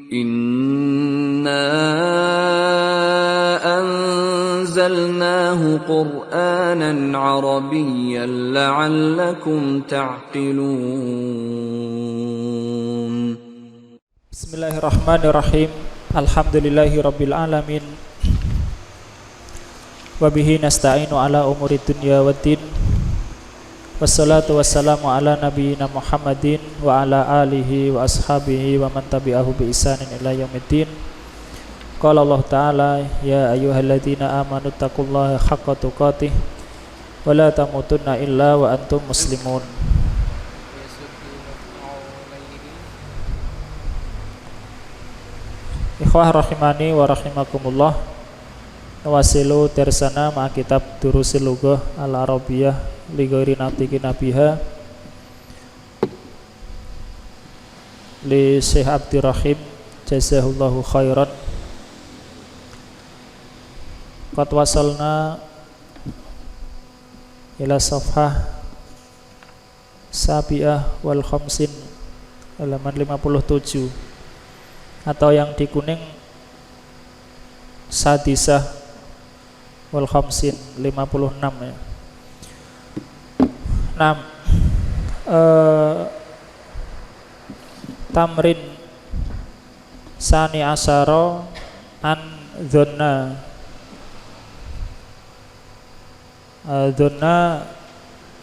Inna anzalnahu Qur'anan Arabiyyan la'allakum ta'qilun. Bismillahirrahmanirrahim. Alhamdulillahi rabbil alamin. Wa bihi nasta'inu ala umuri dunya waddin. Wassalatu wassalamu ala nabiyyina Muhammadin wa ala alihi wa ashabihi wa man tabi'ahu bi ihsanin ila yaumiddin. Qala Allah Ta'ala, ya ayyuhalladzina amanu taqullaha haqqa tuqatih wa la tamutunna illa wa antum muslimun. Ikhwah rahimani wa rahimakumullah. Wasilu tersana ma kitab Durusil Lughah Al-Arabiyyah li ghairi natiqin nabiha li Syekh Abdurrahim jazahullahu khairan. Qad wasalna ila safhah sabi'ah wal khamsin halaman 57, atau yang di kuning sadisah wal khamsin 56 ya. Nah, tamrin sani asaro an dzonna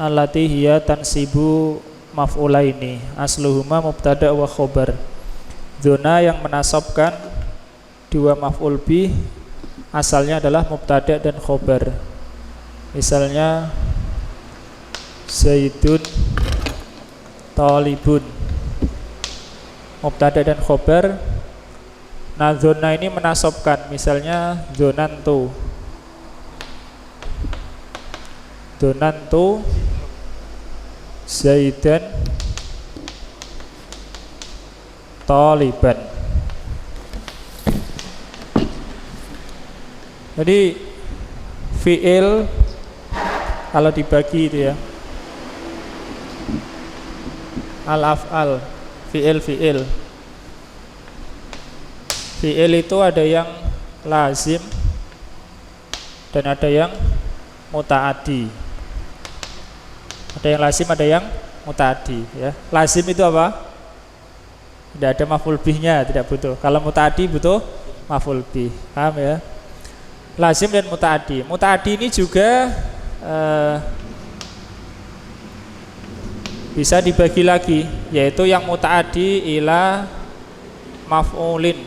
allati hiya tansibu maf'ulaini asluhuma mubtada wa khobar. Dzonna yang menasabkan dua maf'ul bih, asalnya adalah mubtada dan khobar. Misalnya Zaidun talibun, mubtada dan khobar. Nah, dzonna ini menasabkan, misalnya dzonantu Zaidan taliban. Jadi fi'il kalau dibagi itu ya, al-af'al, fi'il itu ada yang lazim dan ada yang muta'addi. Ada yang lazim, ada yang muta'addi ya. Lazim itu apa? Tidak ada maf'ul bihnya, tidak butuh. Kalau muta'addi butuh maf'ul bih. Paham ya? Lazim dan muta'addi. Muta'addi ini juga bisa dibagi lagi, yaitu yang muta'addi ila maf'ulin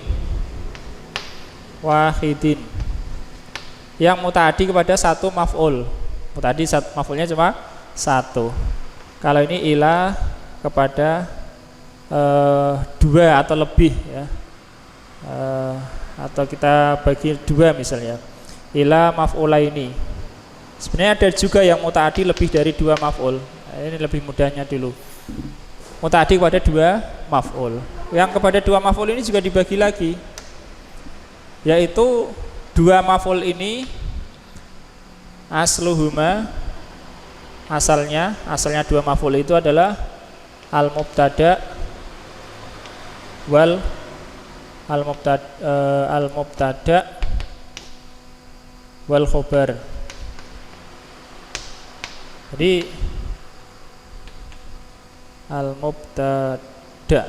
wahidin, yang muta'addi kepada satu maf'ul. Muta'addi maf'ulnya cuma satu. Kalau ini ila kepada dua atau lebih ya, atau kita bagi dua misalnya, ila maf'ulaini. Sebenarnya ada juga yang muta'addi lebih dari dua maf'ul. Ini lebih mudahnya dulu. Muta'addi kepada dua maf'ul. Yang kepada dua maf'ul ini juga dibagi lagi, yaitu dua maf'ul ini asluhuma, asalnya dua maf'ul itu adalah al-mubtada wal al-mubtada wal khobar. Jadi al-mubtada.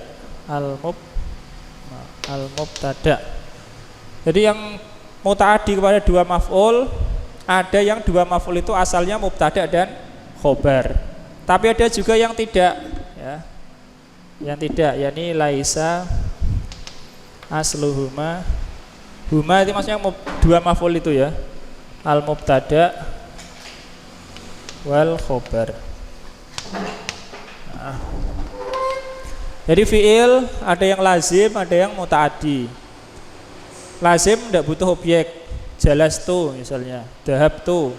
Jadi yang muta'addi kepada dua maf'ul, ada yang dua maf'ul itu asalnya mubtada dan khobar. Tapi ada juga yang tidak ya. Yang tidak, yakni laisa asluhuma. Huma itu maksudnya dua maf'ul itu ya. Al-mubtada wal khobar. Nah. Jadi fi'il ada yang lazim, ada yang muta'addi. Lazim tidak butuh objek, jalastu misalnya, dhahabtu,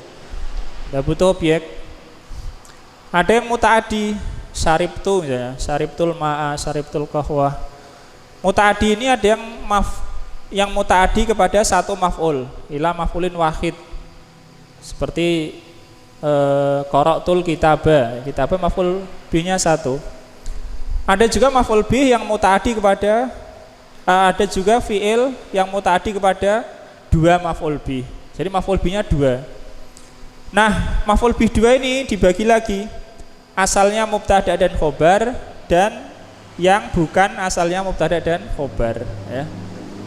tidak butuh objek. Ada yang muta'addi, syaribtu misalnya, syaribtul ma'a, syaribtul qahwah. Muta'addi ini ada yang muta'addi kepada satu maf'ul, ila maf'ulin wahid. Seperti qara'tul kitabah, kitabah maf'ul bih-nya satu. Ada juga maf'ul bih yang muta'addi kepada ada juga fiil yang mutaaddi kepada dua maf'ul bih. Jadi maf'ul bihnya dua. Nah, maf'ul bih dua ini dibagi lagi. Asalnya mubtada dan khobar dan yang bukan asalnya mubtada dan khobar ya.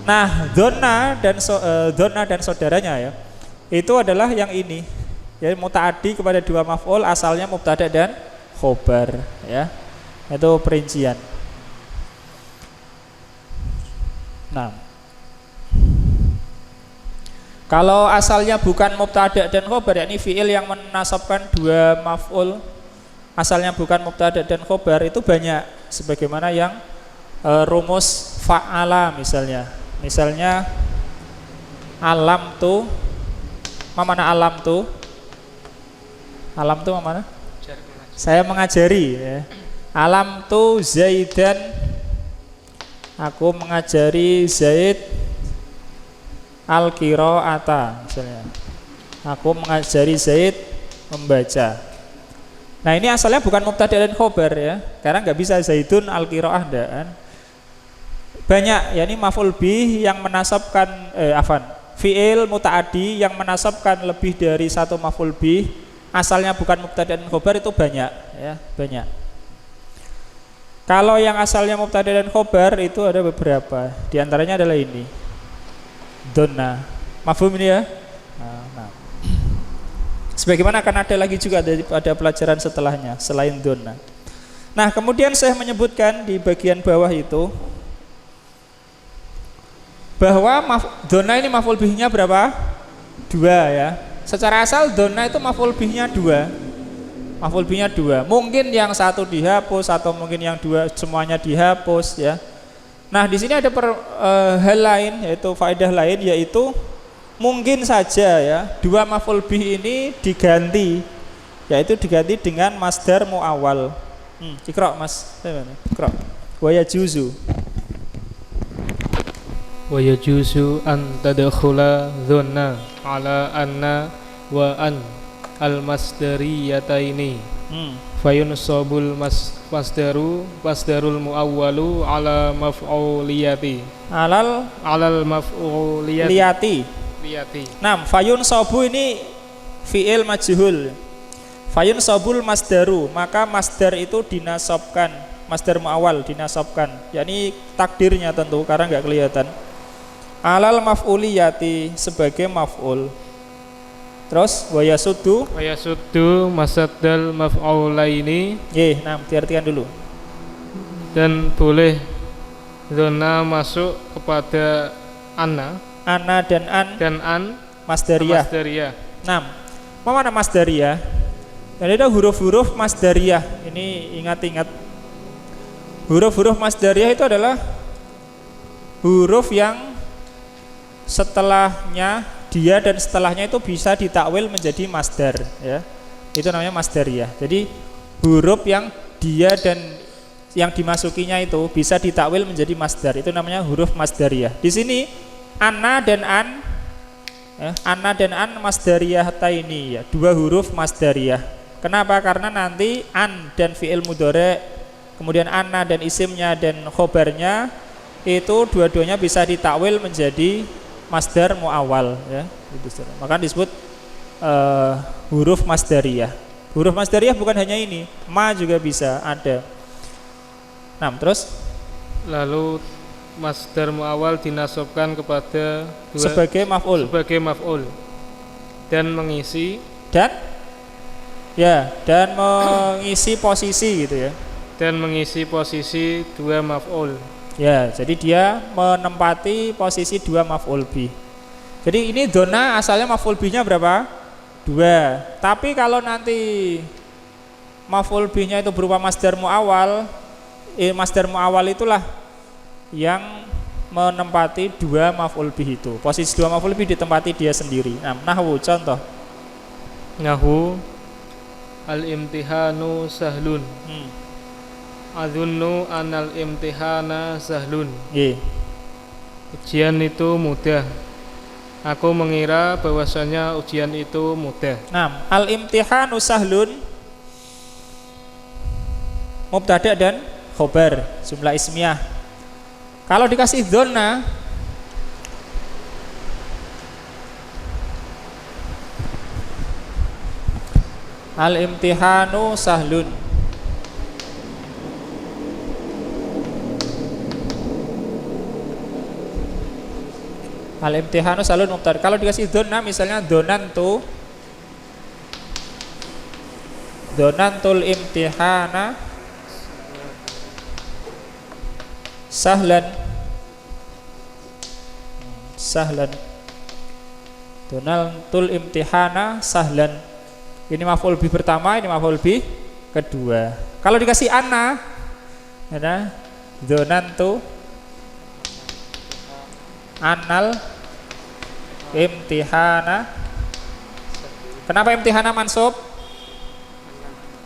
Nah, dzonna dan saudaranya ya. Itu adalah yang ini. Ya, mutaaddi kepada dua maf'ul asalnya mubtada dan khobar ya. Itu perincian. Nah, kalau asalnya bukan mubtada dan khobar, yakni fiil yang menasabkan dua maf'ul, asalnya bukan mubtada dan khobar, itu banyak. Sebagaimana yang rumus fa'ala misalnya. Misalnya alam tu, mana alam tu? Alam tu mana? Saya mengajari ya. Alam tu Zaidan, aku mengajari Zaid al-qiraata misalnya. Aku mengajari Zaid membaca. Nah, ini asalnya bukan mubtada dan khobar ya. Karena nggak bisa Zaidun al-qiraah kan. Banyak ya, ini maf'ul bih yang menasabkan fi'il mutaaddi yang menasabkan lebih dari satu maf'ul bih asalnya bukan mubtada dan khobar itu banyak ya, banyak. Kalau yang asalnya mubtada dan khobar itu ada beberapa. Di antaranya adalah ini. Donna. Mafhum ini ya? Nah. Sebagaimana akan ada lagi juga pada pelajaran setelahnya selain donna. Nah, kemudian saya menyebutkan di bagian bawah itu bahwa donna ini maf'ul bihnya berapa? Dua ya. Secara asal donna itu maf'ul bihnya dua. Maf'ul bihnya dua. Mungkin yang satu dihapus atau mungkin yang dua semuanya dihapus ya. Nah, di sini ada hal lain, yaitu faedah lain, yaitu mungkin saja ya dua maf'ul bih ini diganti, yaitu diganti dengan masdar muawwal. Iqra Mas. Iqra. Wa yajuzu. Wa yajuzu an tadkhula dhanna ala anna wa an al-masdariyataini fayunsabul masdarul muawwalu ala maf'uliyati alal maf'uliyati. Nah, fayunsabu ini fi'il majhul. Fayunsabul masdaru, maka masdar itu dinasabkan, masdar muawwal dinasabkan, yakni takdirnya tentu karena nggak kelihatan. Alal maf'uliyati sebagai maf'ul. Terus wayasuddu masaddal maf'ulaini. Nah, diartikan dulu. Dan boleh zona masuk kepada anna dan an masdariyah. Nah, mana masdariyah? Dan itu huruf-huruf masdariyah. Ini ingat-ingat. Huruf-huruf masdariyah itu adalah huruf yang setelahnya dia dan setelahnya itu bisa ditakwil menjadi masdar ya. Itu namanya masdariyah. Jadi huruf yang dia dan yang dimasukinya itu bisa ditakwil menjadi masdar. Itu namanya huruf masdariyah. Di sini anna dan an masdariyah taini ya, dua huruf masdariyah. Kenapa? Karena nanti an dan fi'il mudhari, kemudian anna dan isimnya dan khobarnya itu dua-duanya bisa ditakwil menjadi masdar muawwal ya. Maka disebut huruf masdariyah. Huruf masdariyah bukan hanya ini, ma juga bisa ada. Nah, terus lalu masdar muawwal dinasabkan kepada sebagai maf'ul dan mengisi mengisi posisi gitu ya. Dan mengisi posisi dua maf'ul. Ya, jadi dia menempati posisi dua maf'ul bih. Jadi ini donna asalnya maf'ul bihnya berapa? Dua. Tapi kalau nanti maf'ul bihnya itu berupa masdar muawwal, masdar muawwal itulah yang menempati dua maf'ul bih itu. Posisi dua maf'ul bih ditempati dia sendiri. Nah, nahwu contoh. Nahwu al-imtihanu sahlun. Adzunnu anal imtihana sahlun. Ujian itu mudah. Aku mengira bahwasanya ujian itu mudah. Nah, al-imtihanu sahlun mubtada dan khobar, jumlah ismiyah. Kalau dikasih dzonna, al-imtihanu sahlun. Al-imtihanu sahlun mubtada. Kalau dikasih dzonna misalnya dzonantul imtihana sahlan. Dzonantul imtihana sahlan. Ini maf'ul bih pertama, ini maf'ul bih kedua. Kalau dikasih anna, ya, dzonantu annal imtihana. Kenapa imtihana mansub?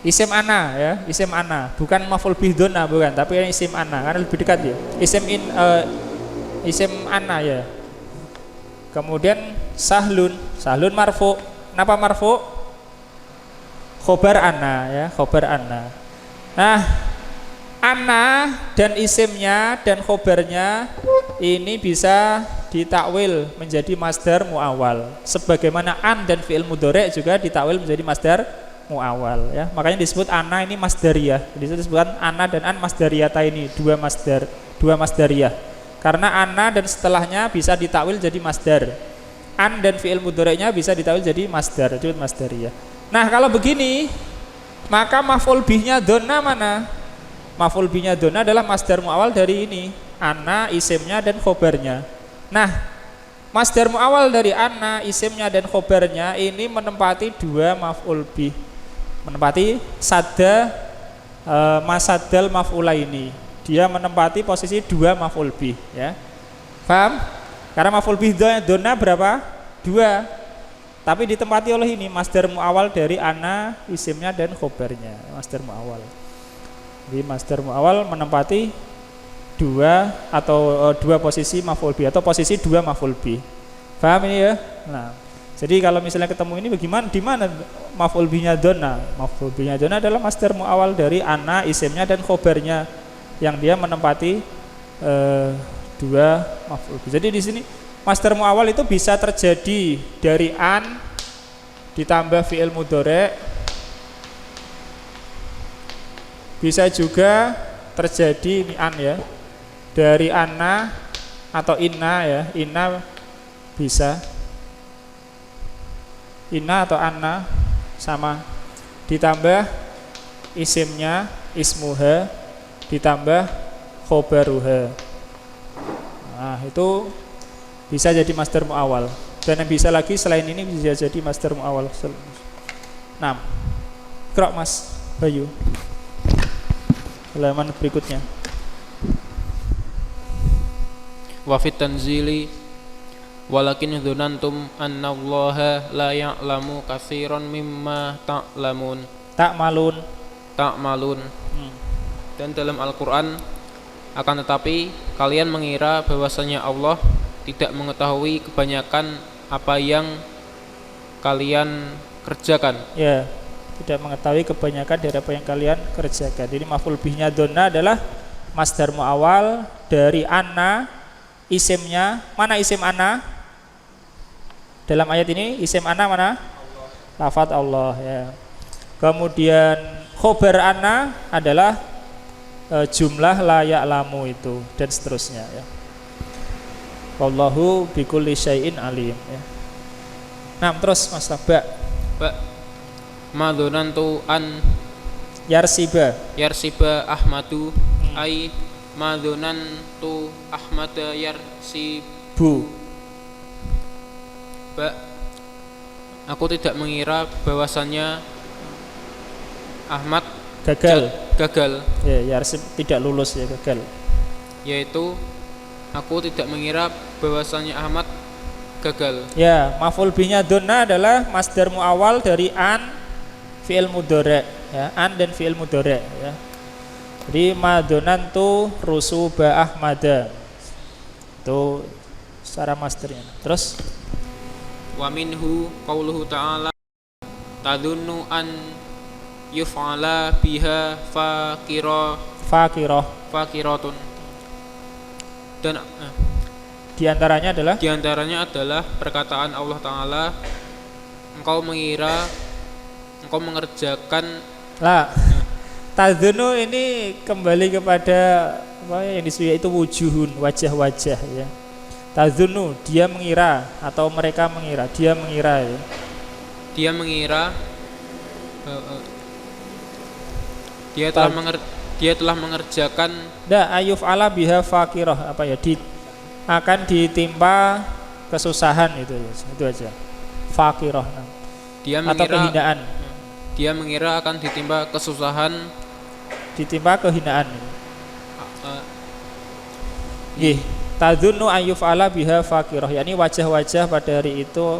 Isim ana, ya, isim ana, bukan maf'ul bih dzonna, bukan, tapi ini isim ana karena lebih dekat ya. Isim ana ya. Kemudian sahlun marfu. Kenapa marfu? Khobar ana, ya, khobar ana. Nah, ana dan isimnya dan khobarnya ini bisa ditakwil menjadi masdar muawwal. Sebagaimana an dan fi'il mudhari' juga ditakwil menjadi masdar muawwal, ya. Makanya disebut ana ini masdariyah. Disebutkan ana dan an masdariyata ini, dua masdariyah. Karena ana dan setelahnya bisa ditakwil jadi masdar. An dan fi'il mudhari'nya bisa ditakwil jadi masdar, disebut masdariyah. Nah, kalau begini, maka maf'ul bihnya dzonna mana? Maf'ul bihnya dzonna adalah masdar muawwal dari ini, ana, isimnya dan khobarnya. Nah, masdar muawwal dari ana, isimnya dan khobarnya ini menempati dua maf'ul bih. Menempati sadda masaddal maf'ula ini. Dia menempati posisi dua maf'ul bih, ya. Paham? Karena maf'ul bih dzonna berapa? Dua. Tapi ditempati oleh ini masdar muawwal dari ana, isimnya dan khobarnya, masdar muawwal. Jadi masdar muawwal menempati dua posisi maf'ul bih atau posisi dua maf'ul bih. Paham ini ya? Nah, jadi kalau misalnya ketemu ini bagaimana? Di mana maf'ul bihnya dzonna? Maf'ul bihnya dzonna adalah masdar muawwal dari ana, isimnya dan khobarnya yang dia menempati dua maf'ul bih. Jadi di sini masdar muawwal itu bisa terjadi dari an ditambah fi'il mudhari', bisa juga terjadi ini an, ya, dari anna atau inna, ya, inna bisa, inna atau anna sama, ditambah isimnya ismuha ditambah khobaruha. Nah, itu bisa jadi masdar muawwal. Dan yang bisa lagi selain ini bisa jadi masdar muawwal. 6. Qra' Mas Bayu. Halaman berikutnya. Wa fit tanzili walakin dzunantum annallaha la ya'lamu katsiran mimma ta'lamun. Ta'malun. Dan dalam Al-Qur'an, akan tetapi kalian mengira bahwasanya Allah tidak mengetahui kebanyakan apa yang kalian kerjakan. Ya, tidak mengetahui kebanyakan dari apa yang kalian kerjakan. Jadi maf'ul bihnya dzonna adalah masdar muawwal dari anna, isimnya. Mana isim anna? Dalam ayat ini isim anna mana? Lafadz Allah, ya. Kemudian khobar anna adalah jumlah la ya'lamu itu dan seterusnya, ya. Wallahu bikulli syai'in alim, ya. Nah, terus Mas Ba. Madzunantu an yarsiba Ahmadu ai madzunantu Ahmada yarsibu. Aku tidak mengira bahwasannya Ahmad gagal. Ya, yarsib tidak lulus, ya, gagal. Yaitu aku tidak mengira bahwasannya Ahmad gagal. Ya, maf'ul bihnya dzonna adalah masdar muawwal dari an fi'il mudhari', ya, an dan fi'il mudhari', ya. Jadi madzunantu rusuba Ahmada. Itu secara masdarnya. Terus wa minhu qauluhu ta'ala tadunnu an yuf'ala biha fakiratun. Dan Di antaranya adalah diantaranya adalah perkataan Allah Ta'ala, engkau mengerjakan. lah. Tadzunnu ini kembali kepada apa yang disebut itu wujuhun, wajah-wajah ya. Tadzunnu, dia mengira atau mereka mengira, dia mengira ya. Dia mengira dia telah mengerjakan. Ayuf ala biha fakirah, apa ya, akan ditimpa kesusahan itu ya. Itu aja. Fakirah. Dia Atau mengira kehinaan. Dia mengira akan ditimpa kesusahan, Ditimpa kehinaan. Nggih, tadzunnu ayuf ala biha fakirah, yakni wajah-wajah pada hari itu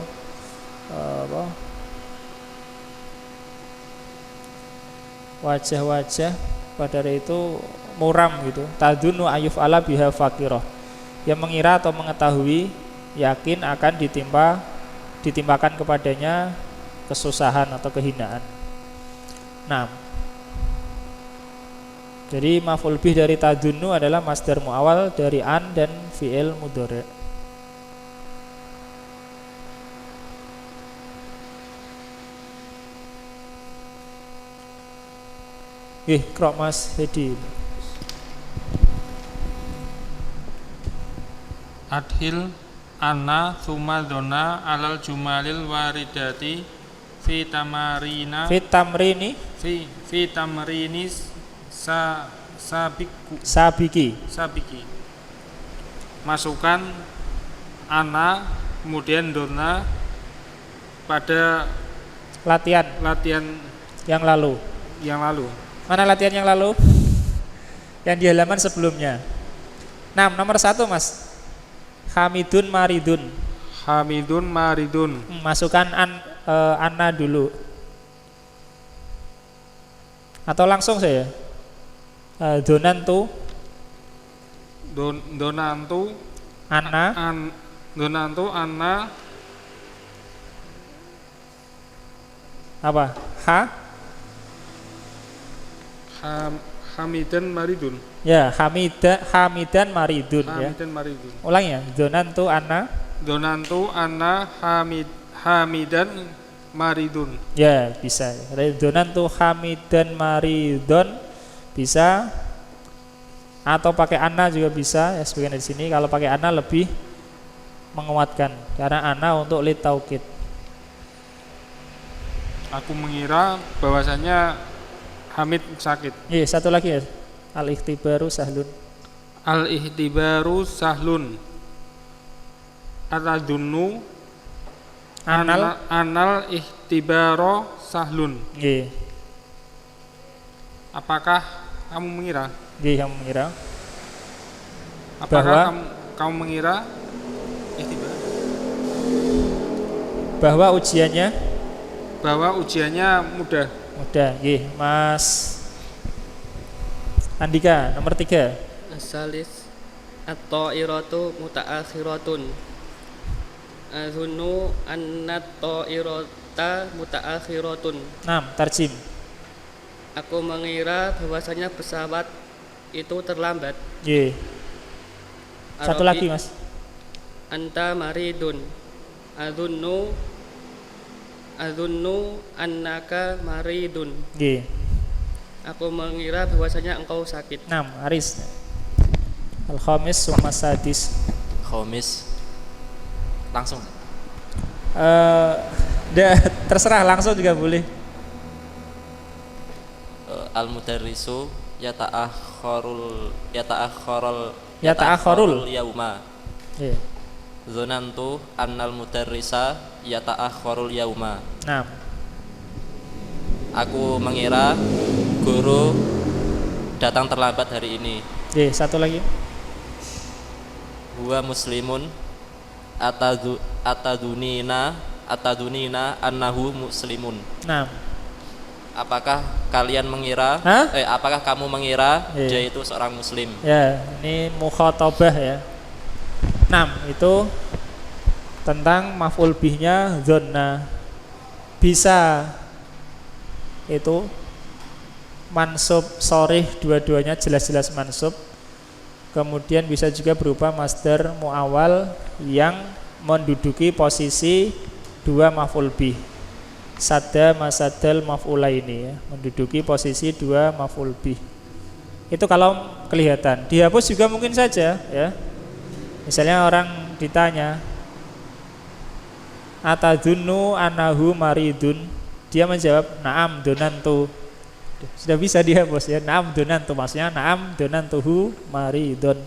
wajah-wajah pada hari itu muram gitu. Tadzunnu ayuf ala biha fakirah, yang mengira atau mengetahui yakin akan ditimpakan kepadanya kesusahan atau kehinaan. Nah, jadi maf'ul bih dari tadzunnu adalah masdar muawwal dari an dan fi'il mudhari'. Qra' Mas Hedi. Adhil anna thumma dhona alal jumalil waridati fi tamarina Fit tamrini fi tamrinis sabiki. Masukkan ana kemudian dona pada Latihan latihan yang lalu. yang lalu. Mana latihan yang lalu? Yang di halaman sebelumnya. Nah, nomor 1 Mas. Hamidun maridun. Hamidun maridun. Masukkan anna dulu. Atau langsung saya. Donantu Donantu anna donantu anna apa? Hamidan maridun. Ya, hamidan maridun ya. Hamidan maridun. Ulang ya. Donantu anna. Donantu anna hamidan maridun. Ya, bisa. Donantu hamidan maridun bisa. Atau pakai anna juga bisa ya, sebagian di sini. Kalau pakai anna lebih menguatkan karena anna untuk lit taukid. Aku mengira bahwasanya Hamid sakit. Iya, satu lagi ya. Al-ikhtibaru sahlun. Al-ihtibaru sahlun. Atadunnu anal ihtibaro sahlun. Iya. Apakah kamu mengira? Iya, kamu mengira Apakah kamu mengira ihtibar bahwa ujiannya mudah? Mudah. Iya, Mas Andika nomor 3. Asalis at-ta'iratu muta'akhiratun. Azunnu anna at-ta'irata muta'akhiratun. 6. Tarjim. Aku mengira bahwasanya pesawat itu terlambat. Iya. Satu Arabi, lagi Mas. Anta maridun. Azunnu annaka maridun. Iya. Aku mengira bahwasanya engkau sakit. 6. Aris. Al-khamis wa masadis. Khomis. Langsung. Terserah langsung juga boleh. Al-mudarrisu yata'akhkharul yauma. Iya. Zonantu annal mudarrisa yata'akhkharul yauma. 6. Aku mengira guru datang terlambat hari ini. Iya, satu lagi. Huwa muslimun atadunina annahu muslimun. 6. Apakah kalian mengira apakah kamu mengira dia itu seorang muslim? Ya, ini mukhatabah ya. 6 itu tentang maf'ul bihnya dzanna. Bisa itu mansub sharih, dua-duanya jelas-jelas mansub. Kemudian bisa juga berupa masdar muawwal yang menduduki posisi dua maf'ul bih. Sadda masadal maf'ulaini ya, menduduki posisi dua maf'ul bih. Itu kalau kelihatan. Dihapus juga mungkin saja ya. Misalnya orang ditanya, atadunnu anahu maridun, dia menjawab na'am donantu. Sudah bisa dihapus ya, na'am donantu, maksudnya na'am donantuhu maridun.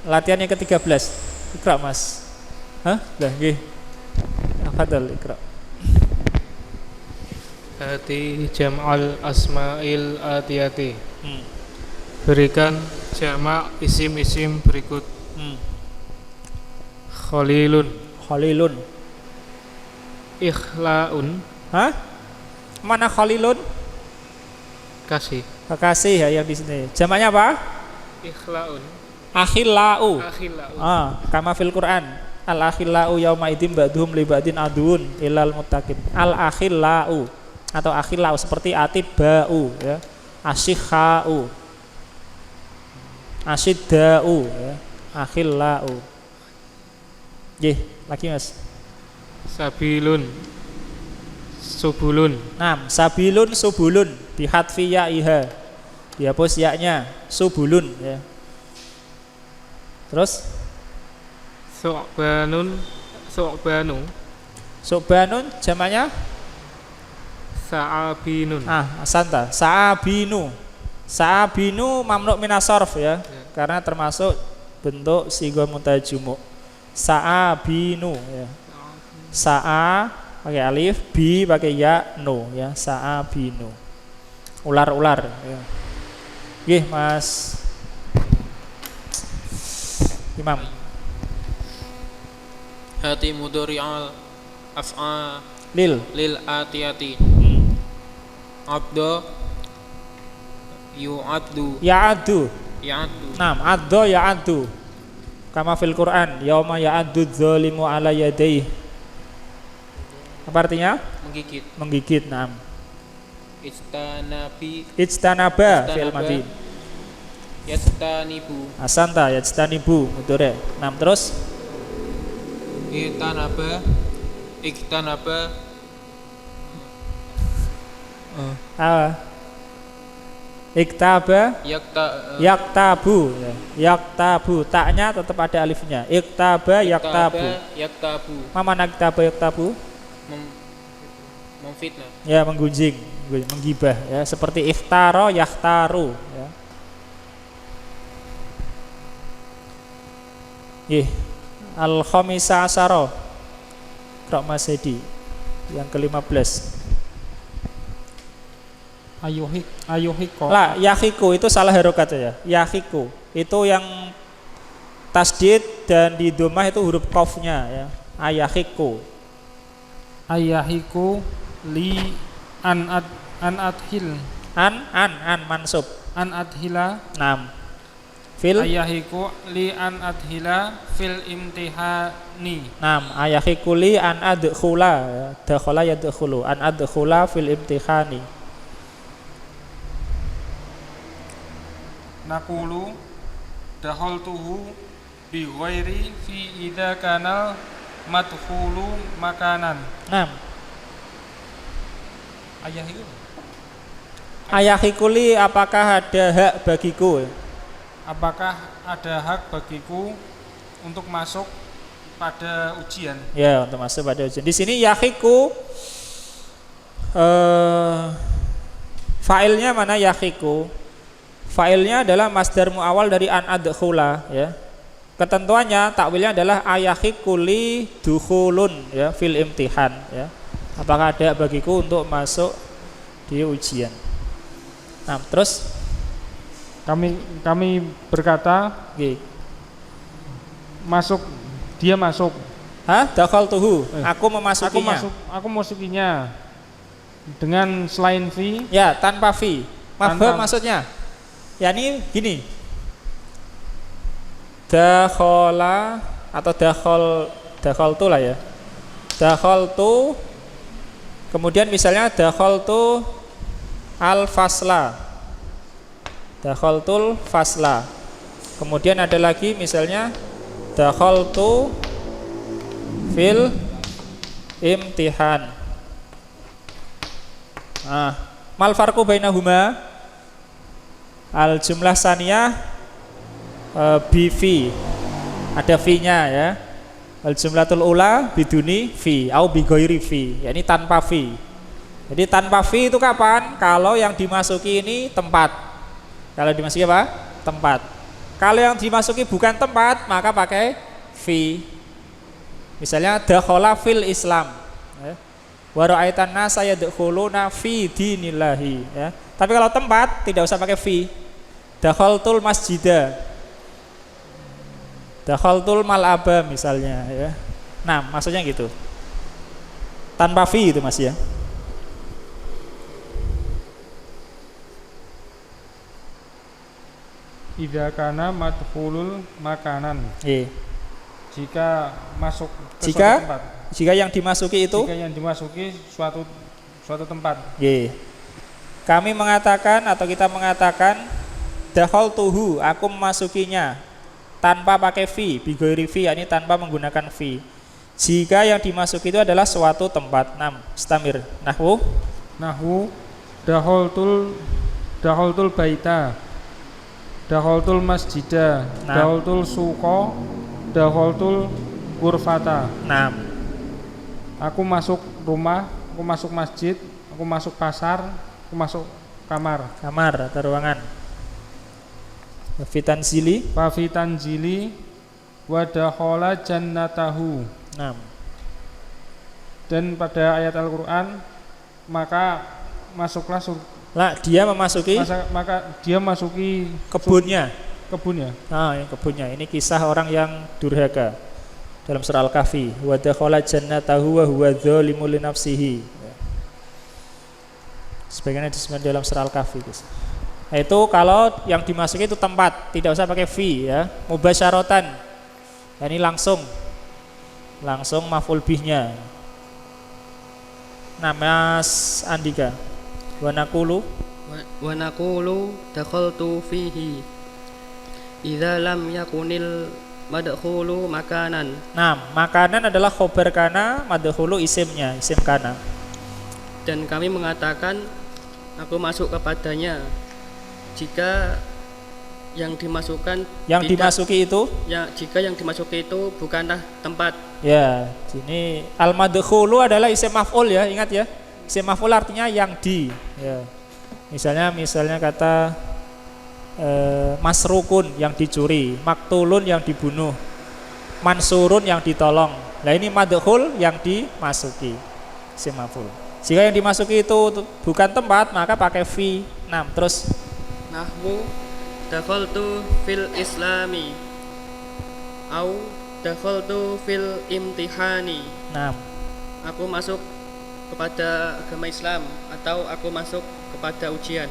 Latihan yang ke-13. Ikra Mas. Hah? Dah nggih. Fadhal ikra. Hati jam'al asma'il atiyati. Berikan jamak isim-isim berikut. Khalilun. Khalilun. Ikhlaun. Hah? Mana Khalilun? Kasih. Kekasih ya yang di sini. Jamaknya apa? Ikhlaun. Akhillau. Akhilau. Kama fil Quran. Al akhillau yauma idzin ba'dhum li ba'din aduun ilal muttaqin. Al akhillau atau akhillau seperti atibau ya. Asyikhau. Asyiddau ya. Akhillau. Lagi Mas. Sabilun. Subulun. Sabilun subulun bihadfi ya'iha. Dihapus ya-nya, subulun ya. Terus Su'banun. Su'banu. Su'banun jamaknya Sa'abinun. asanta. Sa'abinu. Sa'abinu mamnu' minas sarf ya. Karena termasuk bentuk sighah muntajumuk. Sa'abinu ya. Sa'a pakai alif, bi pakai ya, no ya, sa'abinu. Ular-ular ya. Mas Imam. Hati mudhari'al af'a Lil atiyati. Abda yu'addu. Ya'addu. Ya'addu. Addo ya'addu. Kama fil Quran, yauma ya'addu dzalimu ala yadayhi. Apa artinya? Menggigit. Menggigit. Ijtanaba fi'il madhi. Yastanibu. Asanta yastanibu mudhari'. Terus Iktanaba Iktaba yaktabu ya. Yaktabu, taknya tetap ada alifnya. Iktaba yaktabu. Mama naktaba yaktabu? Memfitnah. Ya, menggunjing, menggibah ya, seperti iftaro yaktaru ya. Al-khamisa asyara. Qra' Mas Hedi yang ke-15. Ayuhiko. Lah, yahiku itu salah harokat ya. Yahiku itu yang tasdid dan di dhammah itu huruf qafnya ya. Ayahiku. Ayahiku li an adhil. An mansub. An adhila. Fil ayahiku li an adhila fil imtihani. Ayahiku li an adkhula ya. Dakhala yadkhulu. An adkhula fil imtihani. Nakulu dakhaltuhu bi ghairi fi idza kana madkhulu makanan. Ayahikuli, apakah ada hak bagiku? Apakah ada hak bagiku untuk masuk pada ujian? Ya, untuk masuk pada ujian. Di sini yahiku fa'ilnya mana yahiku? Fa'ilnya adalah masdar muawwal dari an adkhula ya. Ketentuannya takwilnya adalah ayahikuli dukhulun ya fil imtihan ya. Apakah ada bagiku untuk masuk di ujian? Terus kami berkata masuk, dia masuk. Dakhaltuhu. Aku memasukinya. Aku masukinya dengan selain fi. Ya, tanpa fi. Mafhum maksudnya. Yani gini. Dakhala atau dakhaltu lah ya. Dakhaltu, kemudian misalnya dakhaltu al-fasla. dakhaltul fasla. Kemudian ada lagi misalnya dakhaltu fil imtihan. Nah, mal farqu bainahuma? Al jumlah saniyah bi fi. Ada fi-nya ya. Al jumlatul ula biduni fi au bi ghairi fi. Ya, ini tanpa fi. Jadi tanpa fi itu kapan? Kalau yang dimasuki ini tempat. Kalau dimasuki apa? Tempat. Kalau yang dimasuki bukan tempat, maka pakai fi. Misalnya dakhala fil Islam. Ya. Wa ra'aitan nasa yadkhuluna fi dinillahi, ya. Tapi kalau tempat tidak usah pakai fi. Dakhaltul masjida. Dakhaltul mal'aba misalnya, ya. Nah, maksudnya gitu. Tanpa fi itu Mas ya. Idza kana madkhulul makanan. Jika masuk ke suatu tempat. Jika yang dimasuki itu? Jika yang dimasuki suatu tempat. Kami mengatakan atau kita mengatakan dakhaltuhu, aku memasukinya tanpa pakai fi, bi ghairi fi, ini tanpa menggunakan fi. Jika yang dimasuki itu adalah suatu tempat. 6. Istamir. Nahwu dakhaltul baita. Dakhaltul masjidah, dakhaltul suqa, dakhaltul ghurfata. 6. Aku masuk rumah, aku masuk masjid, aku masuk pasar, aku masuk kamar. Kamar atau ruangan. Fafitanzili wa dakhala jannatahu. 6. Dan pada ayat Al-Qur'an maka masuklah dia memasuki maka dia masuki kebunnya. Nah, yang kebunnya. Ini kisah orang yang durhaka dalam surah Al-Kahfi. Wa dakhala jannatahu wa huwa dzalimun li nafsihi. Sebagaimana disebutkan dalam surah Al-Kahfi. Nah, itu kalau yang dimasuki itu tempat, tidak usah pakai fi ya. Mubasyaratan. Nah, ini langsung maf'ul bihnya. Nah, Mas Andika. Wa naqulu dakhaltu fihi idza lam yakunil madkhulu makanan. Nah, makanan adalah khobar kana, madkhulu isimnya, isim kana. Dan kami mengatakan aku masuk kepadanya jika yang dimasuki itu jika yang dimasuki itu bukanlah tempat. Ya, ini al-madkhulu adalah isim maf'ul ya, ingat ya. Isim maf'ul artinya yang di, ya. Misalnya kata masrukun yang dicuri, maktulun yang dibunuh, mansurun yang ditolong. Nah, ini madkhul yang dimasuki, isim maf'ul. Jika yang dimasuki itu bukan tempat, maka pakai fi. 6. Terus nahwu dakhaltu fil islami au dakhaltu fil imtihani. 6. Aku masuk kepada agama Islam atau aku masuk kepada ujian.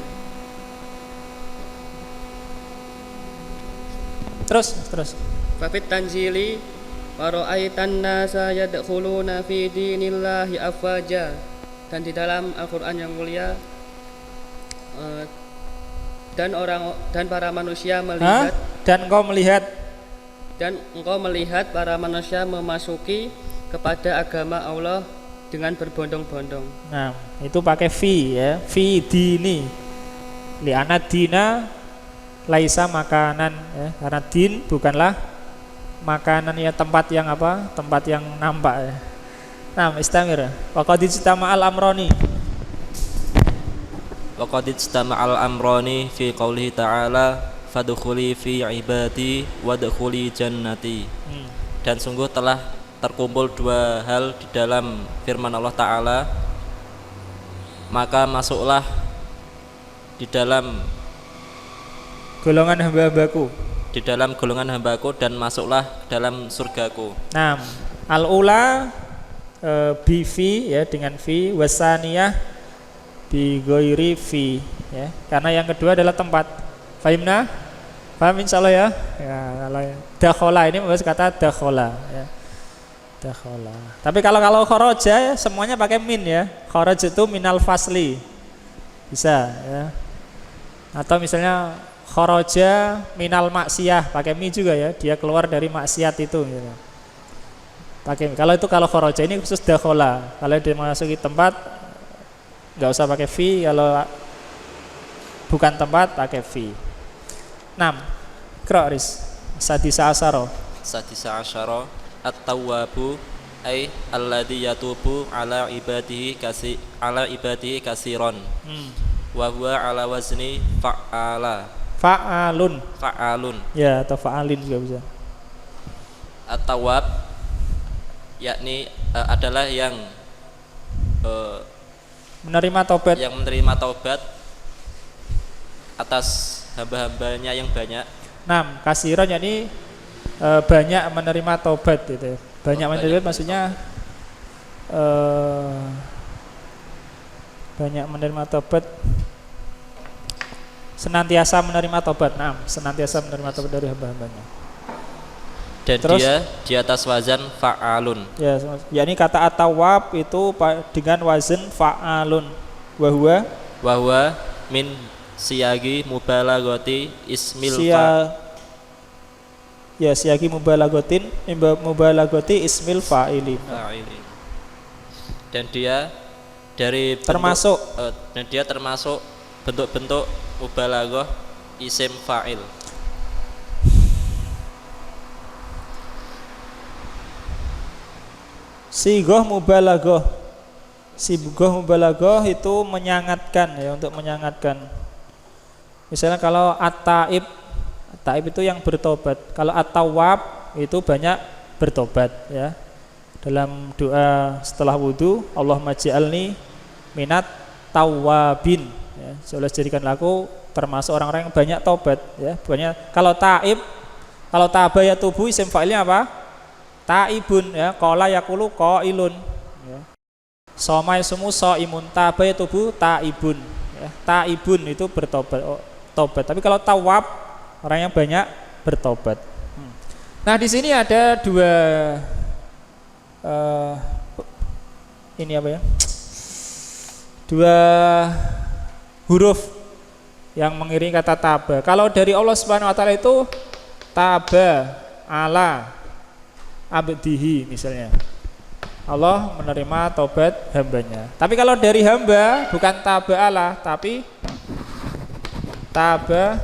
Terus. Fafit tanzili wa ra'aitan nasa yadkhuluna fi dinillahi afwaja. Dan di dalam Al-Qur'an yang mulia dan para manusia melihat dan engkau melihat para manusia memasuki kepada agama Allah dengan berbondong-bondong. Nah, itu pakai fi ya, fi dini. Li'anna dina laisa makanan ya, karena din bukanlah makanan ya, tempat yang apa? Tempat yang nampak ya. Nah, istamir. Wa qad istama'al amrani. Wa qad istama'al amrani fi qoulihi ta'ala fadkhuli fi ibadi wadkhuli jannati. Dan sungguh telah terkumpul dua hal di dalam firman Allah Ta'ala, maka masuklah di dalam golongan hamba-hambaku, dan masuklah dalam surgaku. Nah, al-ula bi fi ya, dengan fi, wasaniyah bi ghairi fi ya, karena yang kedua adalah tempat. Fahimna? Paham insyaallah ya? Ya, kalau dakhala ini membahas kata dakhala ya. Dakhala. Tapi kalau kharaja ya, semuanya pakai min ya. Kharaj itu minal fasli. Bisa ya. Atau misalnya kharaja minal maksiyah, pakai mi juga ya, dia keluar dari maksiat itu gitu. Pakai, kalau itu kalau kharaja, ini khusus dakhala. Kalau dia memasuki tempat nggak usah pakai fi, kalau bukan tempat pakai fi. 6. Qira'is sadisa asyara. Sadisa asyara at-tawwabu ay alladhi yatubu ala ibadihi kasiron. Wa huwa ala wazni fa'ala. Fa'alun. Ya, atau fa'alin juga bisa. At-tawwab yakni adalah yang menerima taubat, yang menerima taubat atas hamba-hambanya yang banyak. 6. Kasiron yakni banyak menerima taubat gitu. Banyak menerima maksudnya banyak menerima taubat, senantiasa menerima taubat. 6. Senantiasa menerima taubat dari hamba-hambanya. Dan terus, dia di atas wazan fa'alun. Ya, yakni kata at-tawwab itu dengan wazan fa'alun. Wa huwa min siyagi mubalaghati ismil ya, siyagi mubalaghati ismil fa'ilin. Dan dia dari termasuk bentuk-bentuk mubalaghah isim fa'il. Sigoh mubalaghah itu menyangatkan ya, untuk menyangatkan. Misalnya kalau at-taib itu yang bertobat. Kalau at-tawwab itu banyak bertobat ya. Dalam doa setelah wudu, Allahumma ja'alni minat tawwabin ya. Seolah jadikanlah aku termasuk orang-orang yang banyak tobat ya. Banyak. Kalau taib, kalau taba ya tubuh, isim fa'ilnya apa? Taibun ya, qala yaqulu qailun ya. Soma yasumu shaimun, taba ya tubuh taibun ya. Taibun itu bertobat, tobat. Tapi kalau tawab, orang yang banyak bertobat. Nah, di sini ada dua ini apa ya? Dua huruf yang mengiringi kata taba. Kalau dari Allah Subhanahu wa taala itu taba ala abdihi misalnya. Allah menerima taubat hambanya. Tapi kalau dari hamba bukan taba ala, tapi taba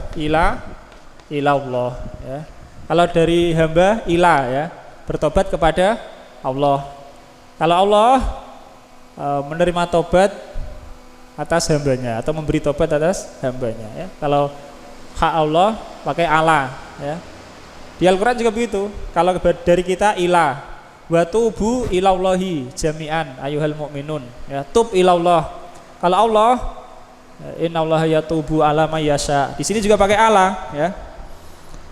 ilallah ya. Kalau dari hamba ila ya, bertobat kepada Allah. Kalau Allah menerima taubat atas hambanya atau memberi taubat atas hambanya ya. Kalau hak Allah pakai ala ya. Di Al-Quran juga begitu. Kalau dari kita ila, wa tubu ilallahi jami'an ayuhal mu'minun ya, tub ilallah. Kalau Allah, innallaha yatubu ala may yasha. Di sini juga pakai ala ya.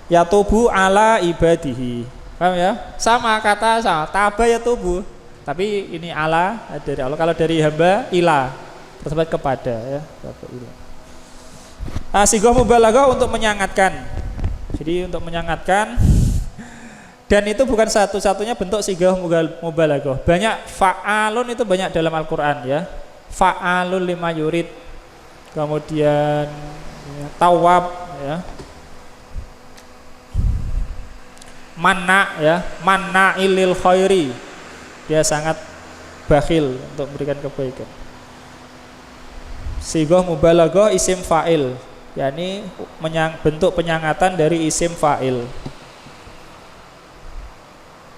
Yatubu ala ibadihi. Paham ya? Sama kata sama, taba yatubu. Tapi ini ala dari Allah. Kalau dari hamba ila, bertobat kepada ya. Sigoh mubalaghah untuk menyangatkan. Jadi untuk menyangatkan, dan itu bukan satu-satunya bentuk sigoh mubalaghah. Banyak fa'alun itu banyak dalam Al-Quran ya. Fa'alun lima yurid, kemudian ya, tawab ya, manna ya, manna ilil khairi, dia sangat bakhil untuk memberikan kebaikan. Sigoh mubalaghah isim fa'il, yakni bentuk penyangatan dari isim fa'il.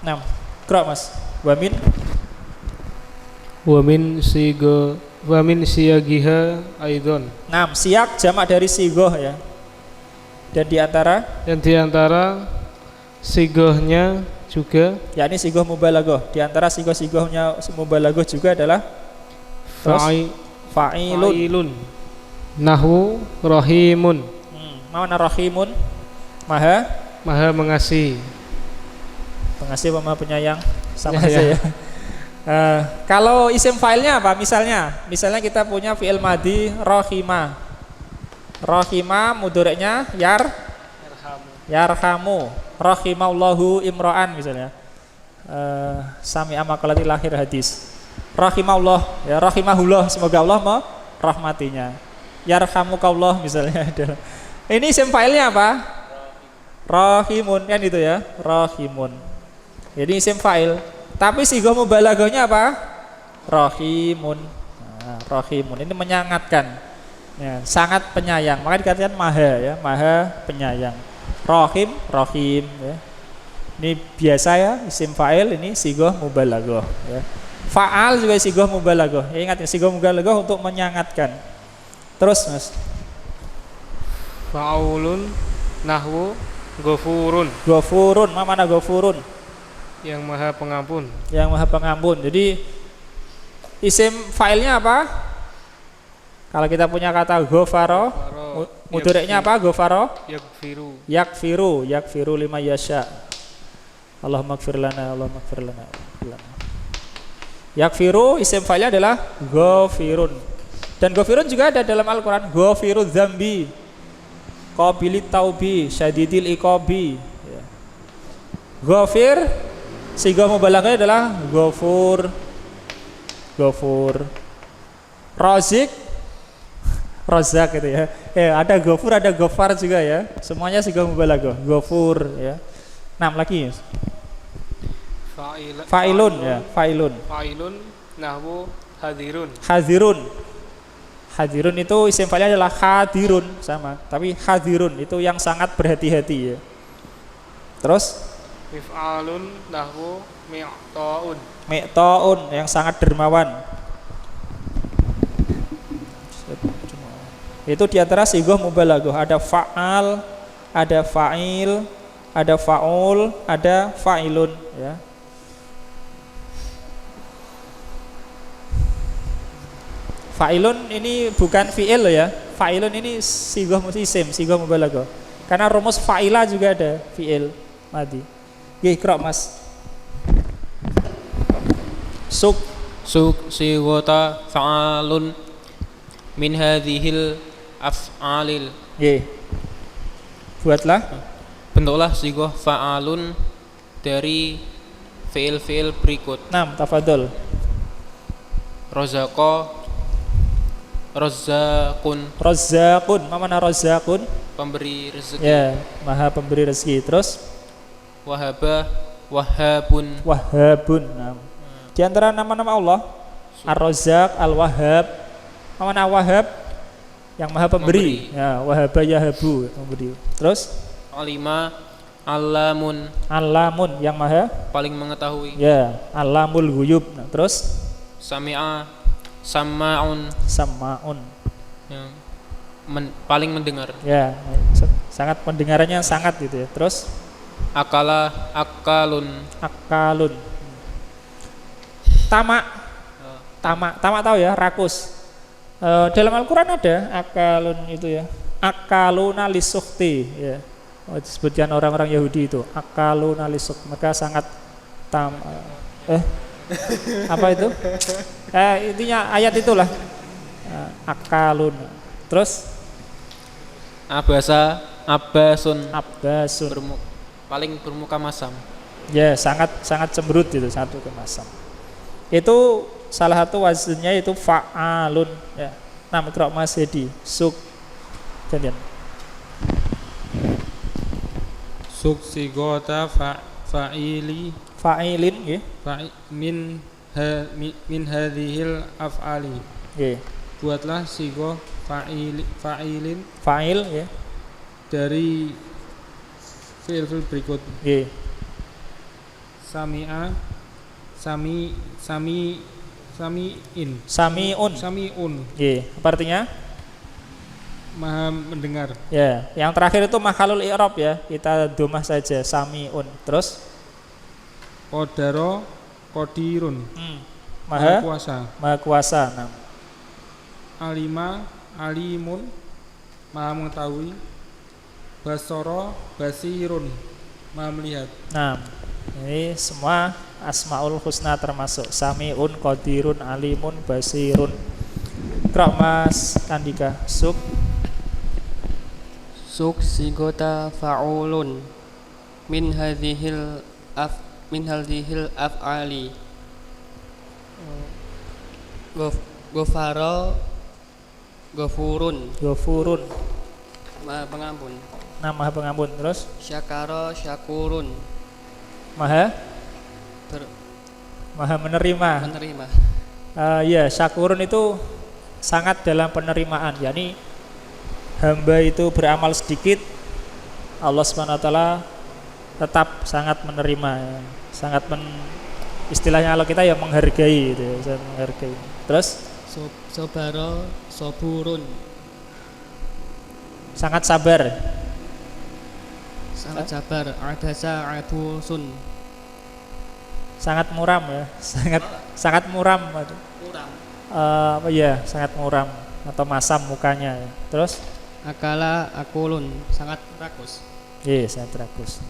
6. Qra' Mas. Wa min siyagiha aidon. 6. Siyak jamak dari sigoh ya. Dan di antara sigohnya juga, yakni sigoh mubalaghah. Di antara sigoh-sigohnya mubalaghah juga adalah fa'ilun. Nahu rahimun. Mana rahimun? Maha mengasihi. Pengasih sama penyayang sama saja ya. Kalau isim fa'ilnya apa? Misalnya kita punya fi'il madhi rahima. Rahima mudhari'nya yarhamu. Rahimallahu imra'an misalnya. Sami'a maqalatil akhir hadis. Rahimallah ya, rahimahullah, semoga Allah merahmatinya. Yarhamukallah misalnya. Ini isim fa'ilnya apa? Rahimun kan itu ya, rahimun. Jadi isim fa'il. Tapi sighah mubalaghahnya apa? Rahimun. Nah, rahimun ini menyangatkan. Ya, sangat penyayang. Maka dikatakan maha ya, maha penyayang. Rahim, rahim ya. Ini biasa ya, isim fa'il ini sighah mubalaghah ya. Fa'al juga sighah mubalaghah. Ya, ingat ya, sighah mubalaghah untuk menyangatkan. Terus Mas. Fa'ulun nahwu ghafurun. Ghafurun, mana ghafurun? Yang maha pengampun. Yang maha pengampun. Jadi isim fa'ilnya apa? Kalau kita punya kata ghafara, mudhari'nya apa? Ghafara? Yaghfiru. Yakfiru, yakfiru lima yasha. Allahumma ighfir lana, Allahumma ighfir lana. Yakfiru isim fa'ilnya adalah ghafirun. Dan ghafirun juga ada dalam Al-Qur'an, ghafiru dzambi, qabilit taubi, syadidil iqabi. Ya. Ghafir sighah mubalaghahnya adalah ghafur. Ghafur. Razik, razak gitu ya. Ada ghafur, ada ghafar juga ya. Semuanya sighah mubalaghah. Ghafur ya. 6 lagi. Fa'ilun ya, fa'ilun. Fa'ilun nahwu hadirun. Hadirun. Hadirun itu isim fa'ilnya adalah hadirun sama, tapi hadirun itu yang sangat berhati-hati ya. Terus Mif'alun nahwu mi'taun. mi'taun yang sangat dermawan. Itu diantara sighah mubalaghah, ada fa'al, ada fa'il, ada fa'ul, ada fa'ilun ya. Fa'ilun ini bukan fi'il loh ya. Fa'ilun ini sighah isim, sighah mubalaghah. Karena rumus fa'ila juga ada fi'il madi. Nggih, Iqra Mas. Suk sighata fa'alun min hadhil af'alil. Nggih. Buatlah Bentuklah sighah fa'alun dari fi'il-fi'il berikut. 6, tafadhol. Razaqa, razzaqun, Razzaqun, mana razzaqun? pemberi rezeki. Ya, maha pemberi rezeki. Terus Wahaba, wahhabun. Wahhabun. Nah, di antara nama-nama Allah, Ar-Razzaq, Al-Wahhab. Mana Wahhab? Yang maha pemberi. Ya, Wahhaba yahabu, pemberi. Terus Alima, alamun, Alamun, yang maha paling mengetahui. ya, Alamul ghuyub. Nah, terus Sami'a, sama'un, Samaun. yang paling mendengar. Ya, sangat pendengarannya sangat gitu ya. Terus Akala, akalun, akalun. Tamak. Tamak tahu ya, rakus. Dalam Al-Qur'an ada akalun itu ya. Akaluna lisukti ya. Disebutkan orang-orang Yahudi itu akaluna lisuk, maka sangat apa itu? Intinya ayat itulah. Akalun. Terus abasa, abasun, abbasun. paling bermuka masam. Ya, sangat cemberut itu, sangat bermuka masam. Itu salah satu wazinnya itu fa'alun ya. Nah, Iqra Mas Hedi. Suk. Jangan. Suk sigota fa'ili Fa'ilin nggih. min hadhil af'ali. Nggih. Buatlah sigoh fa'ilin Fa'il nggih. dari fi'il berikut. Nggih. Sami'a, sami'in. Sami'un. Nggih. Apa artinya? Maha mendengar. Ya, yang terakhir itu makhlul i'rab ya. Kita domah saja sami'un. Terus Qadaro, qadirun. Maha kuasa. Maha kuasa. Nah. Alima, alimun. Maha mengetahui. Basara, basirun. Maha melihat. Nah, ini semua asmaul husna termasuk sami'un, qadirun, alimun, basirun. Iqra Mas Andika. Suk sigota fa'ulun min hadhil af'ali. Ghafara, ghafurun. Ghafurun. Maha pengampun. Nah, Maha pengampun. Terus Syakara syakurun. Maha Ber- Maha menerima. menerima. Ya, syakurun itu sangat dalam penerimaan, yakni hamba itu beramal sedikit, Allah SWT tetap sangat menerima, ya. Sangat istilahnya kalau kita ya menghargai gitu, ya, menghargai. Terus Sobaro soburun. sangat sabar. Sangat sabar. Adasa abusun. Sangat muram ya, sangat muram. Kurang. Apa ya, sangat muram atau masam mukanya ya. Terus Akala akulun. Sangat rakus. iya, sangat rakus.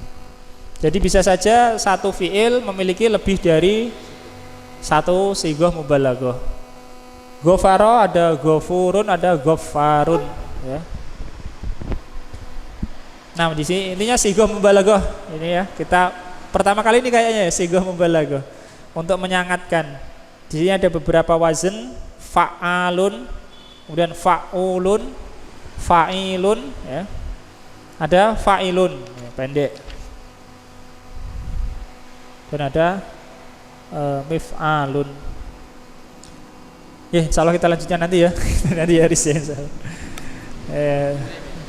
Jadi bisa saja satu fiil memiliki lebih dari satu sigoh mubalaghah. Ghafara ada ghafurun, ada ghaffarun ya. Nah, di sini intinya sigoh mubalaghah ini ya. Kita pertama kali ini kayaknya ya sigoh mubalaghah untuk menyangatkan. Di sini ada beberapa wazn, fa'alun, kemudian fa'ulun, fa'ilun ya. Ada fa'ilun ya, pendek. Dan ada mif'alun. Ya, insyaallah kita lanjutkan nanti ya. Nanti ya Riz ya, insyaallah.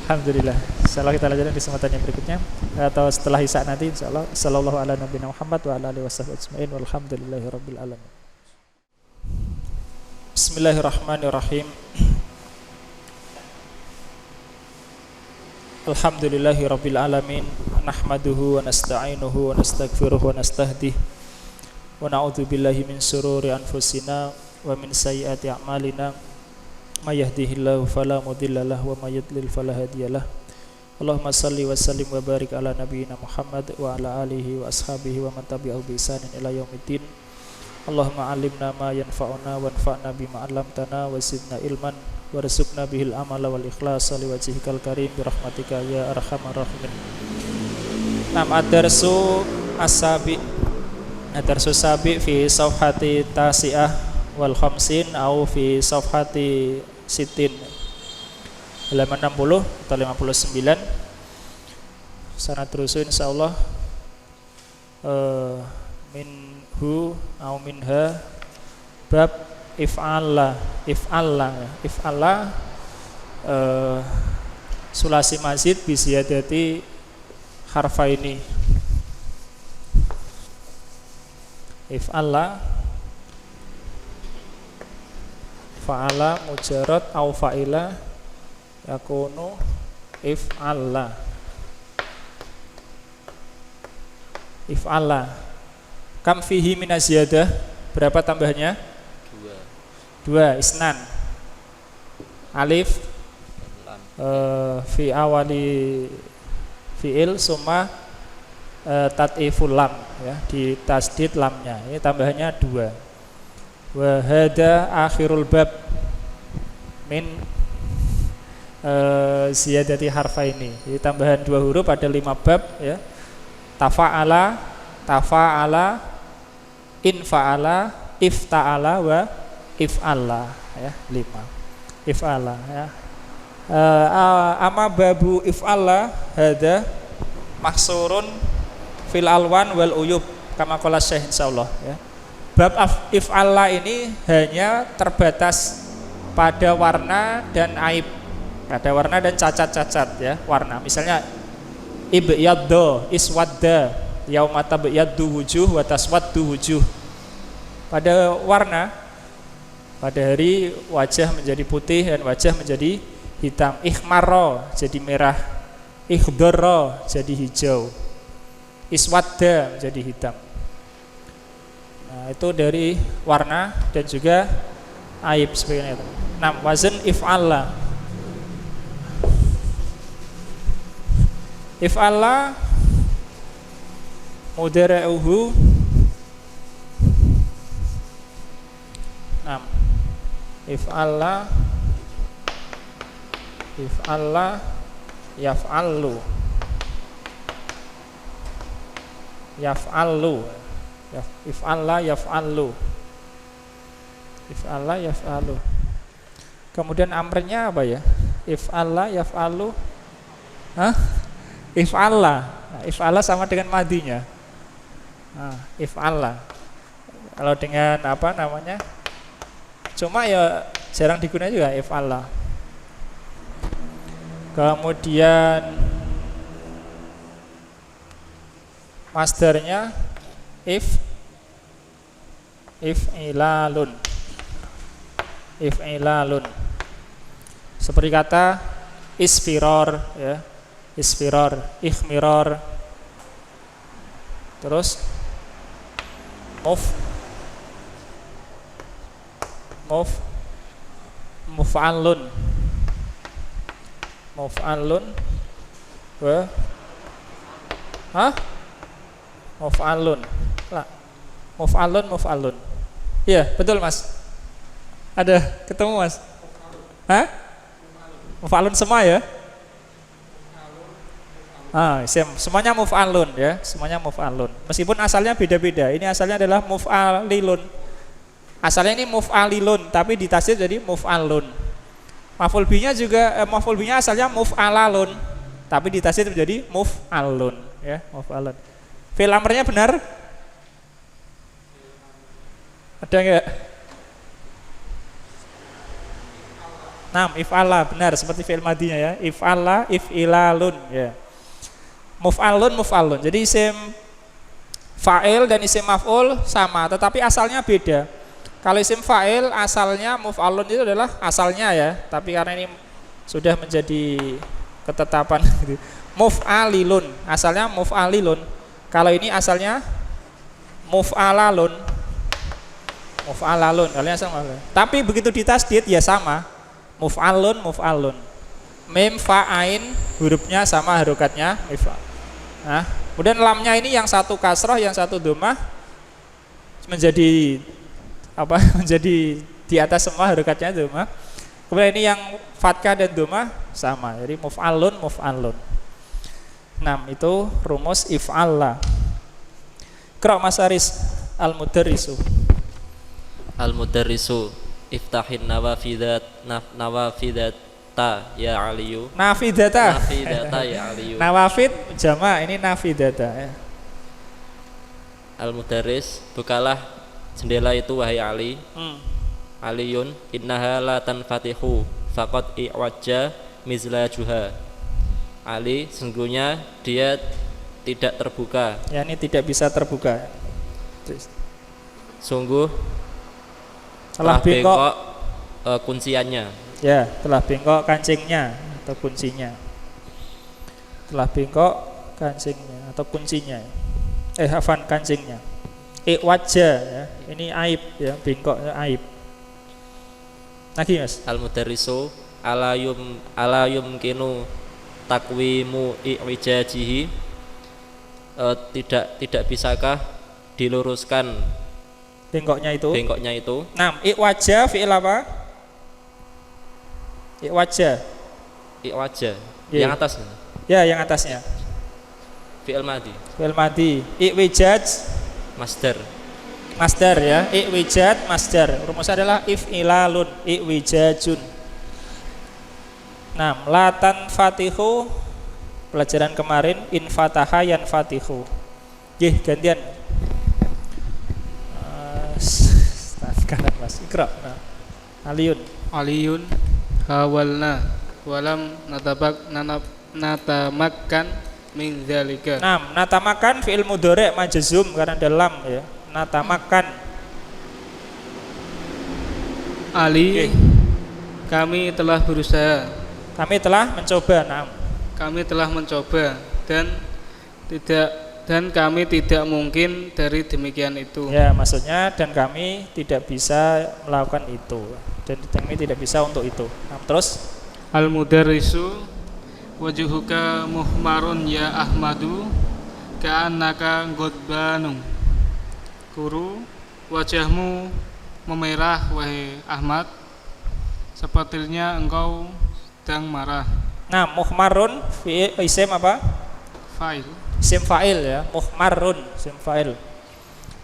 Alhamdulillah. Insyaallah kita lanjutkan di kesempatan yang berikutnya atau setelah Isya nanti insyaallah. Sallallahu ala nabiyina Muhammad wa ala alihi washabbihi ajmain walhamdulillahirabbil alamin. Bismillahirrahmanirrahim. Alhamdulillahirabbil alamin. Nahmaduhu wa nasta'inuhu wa nastaghfiruhu wa nastahdihi wa na'udzu billahi min shururi anfusina wa min sayyiati a'malina may yahdihillahu fala mudhillalah wa may yudlil fala hadiyalah. Allahumma shalli wa sallim wa barik ala nabiyyina Muhammad wa ala alihi wa ashabihi wa man tabi'ahu bi ihsanin ila yaumiddin. Allahumma 'allimna ma yanfa'una wanfa'na bima 'allamtana wa zidna ilman warzuqna bihil amala wal ikhlasa liwajhikal karim bi rahmatika ya arhamar rahimin. Nam ad-darsu as-sabi. Ad-darsu sabi fi safhati tasi'ah wal khamsin au fi safhati sitin. Halaman 60 atau 59. Sana terus insyaallah minhu au minha bab if'alla sulasi mazid bi ziyadati harfaini. If'alla fa'ala mujarrad au fa'ila yakunu if'alla. If'alla kam fihi min ziyadah, berapa tambahnya? Dua. Isnan alif fi awali fi'il summa tat'iful lam ya, di tasdid lamnya, ini tambahannya 2. Wa hada akhirul bab min ziyadati harfaini, jadi tambahan 2 huruf ada 5 bab ya. Tafa'ala, infa'ala, ifta'ala wa if'alla ya, 5 if'alla ya. Ama babu if'alla hada maksurun fil alwan wal uyub kama qala Syekh insyaallah ya. Bab if'alla ini hanya terbatas pada warna dan aib, pada warna dan cacat-cacat ya, warna. Misalnya ibyaddo, iswadda, yauma tabyaddu wujuh wa taswaddu wujuh. Pada warna, pada hari wajah menjadi putih dan wajah menjadi hitam. Ikhmarra jadi merah, ikhdharra jadi hijau, iswadda menjadi hitam. Nah, itu dari warna dan juga aib sebagainya itu. Nah, wazn if'alla. If'alla mudhari'uhu 6. If'alla yaf'allu if'alla yaf'allu. Kemudian amrnya apa ya? If'alla yaf'allu Hah? If'ala. Nah, if'ala sama dengan madinya. Nah, if'ala. Kalau dengan apa namanya? Cuma ya jarang digunakan juga if'ala. Kemudian masdarnya if'ilalun. If'ilalun. Seperti kata isfiror ya. Isfiror, ikhmiror. Terus muf'alun. Muf'alun wa muf'alun. Lah. Muf'alun. Iya, betul Mas. Ada ketemu Mas? Muf'alun semua ya? Semuanya muf'alun ya, semuanya muf'alun. Meskipun asalnya beda-beda. Ini asalnya adalah muf'alilun. Asalnya ini muf'alilun, tapi ditasdid jadi muf'alun. Maf'ul bihi-nya juga maf'ul bihi-nya asalnya muf'alalun, tapi ditasdid menjadi muf'alun ya, muf'alun. Fi'il amrnya benar? Ada enggak? If'ala benar seperti fi'il madinya ya. If'ala, if'ilalun ya. Muf'alun. Jadi isim fa'il dan isim maf'ul sama, tetapi asalnya beda. Kalau isim fa'il asalnya muf'alun itu adalah asalnya ya, tapi karena ini sudah menjadi ketetapan muf'alilun, asalnya muf'alilun. Kalau ini asalnya muf'alalun. Kalian sama. Tapi begitu ditasdid ya sama. Muf'alun. Mim fa'ain hurufnya sama harokatnya mif'al. Nah, kemudian lamnya ini yang satu kasrah, yang satu dhammah menjadi apa? Menjadi di atas semua harokatnya dhammah. Kemudian ini yang fathah dan dhammah sama. Jadi muf'alun. Itu rumus if'alla. Qira' Mas Aris al-mudarrisu. Al-mudarrisu iftahin nawafidat ya aliyu. Nafidata ya aliyu. Nawafid jama', ini nafidata ya. Al-mudarris, bukalah jendela itu wahai Ali. Aliyun innaha la tanfatihu faqad i'wajja mizlajuha. Ali, sungguhnya dia tidak terbuka. Ya, ini tidak bisa terbuka. Sungguh telah bengkok kunciannya. Ya, telah bengkok kancingnya atau kuncinya. Telah bengkok kancingnya atau kuncinya. Kancingnya. Wajah ya. Ini aib ya, bengkoknya aib. Lagi Mas. Al-mudarrisu ala yumkinu takwimu i'wijajihi. Tidak bisakah diluruskan bengkoknya itu? Wajah fi'il apa? Wajah. Wajah. Yeah. Yang atasnya. Ya, yang atasnya. Fi'il madi. I'wijaj masdar ya. I'wijad masdar. Rumusnya adalah if'ilalun, i'wijajun. Latan fatihu pelajaran kemarin infataha yan fatihu. Gantian. Kanan Mas. Iqra. Aliyun hawalna walam natamakkan min dzalika. Natamakan fi'il mudhari' majzum karena ada lam ya. Natamakan. Ali, kami telah berusaha. Kami telah mencoba. Kami telah mencoba dan kami tidak mungkin dari demikian itu. Ya, maksudnya dan kami tidak bisa melakukan itu. Dan kami tidak bisa untuk itu. Terus al-mudarrisu wajuhuka muhmarun ya Ahmadu ka'annaka ghadbanun. Guru, wajahmu memerah wahai Ahmad, sepertinya engkau sedang marah. Muhmarun isim apa? Fa'il. Isim fa'il ya. Muhmarun isim fa'il.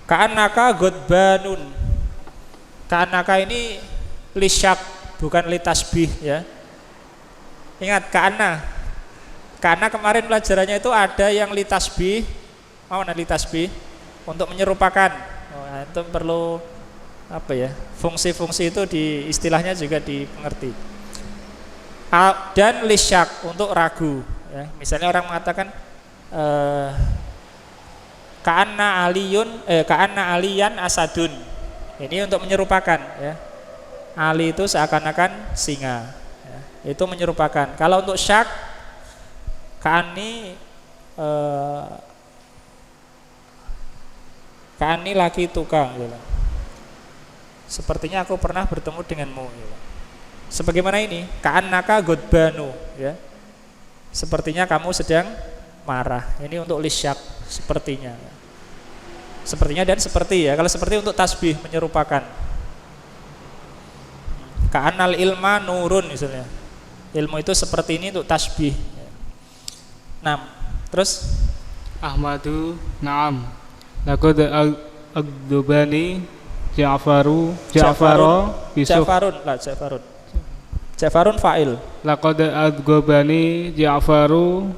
Ka'annaka ghadbanun. Ka'annaka ini lisyak bukan litasbih ya. Ingat ka'anna Karena kemarin pelajarannya itu ada yang litasbih, mana litasbih untuk menyerupakan. Nah, itu perlu apa ya? Fungsi-fungsi itu di istilahnya juga dimengerti. Dan lisyak untuk ragu. Ya. Misalnya orang mengatakan ka'anna aliyan asadun. Ini untuk menyerupakan. Ya. Ali itu seakan-akan singa. Ya. Itu menyerupakan. Kalau untuk syak, Ka'ani laki tukang gitu. Sepertinya aku pernah bertemu denganmu gitu. Sebagaimana ini ka'annaka godbanu ya. Sepertinya kamu sedang marah. Ini untuk lisyak sepertinya. Sepertinya dan seperti ya. Kalau seperti untuk tasbih menyerupakan. Ka'annal ilma nurun misalnya. Ilmu itu seperti ini untuk tasbih. Nah, terus Ahmadu na'am laqad agdubani Ja'farun Ja'farun fa'il. Laqad agdubani Ja'faru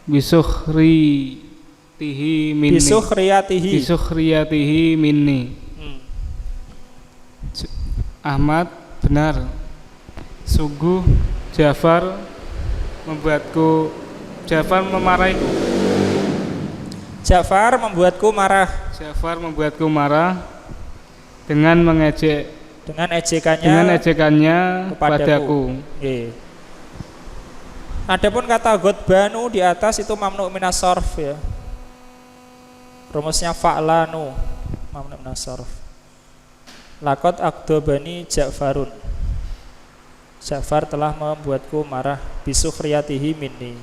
bisukhriyatihi minni. Ahmad, benar, sungguh Ja'far memarahiku. Ja'far membuatku marah dengan ejekannya padaku. Adapun kata godbanu di atas itu mamnu minas sarf ya. Rumusnya fa'lanu mamnu minas sarf. Laqad agdabani Ja'farun. Ja'far telah membuatku marah bisukhriyatihi minni.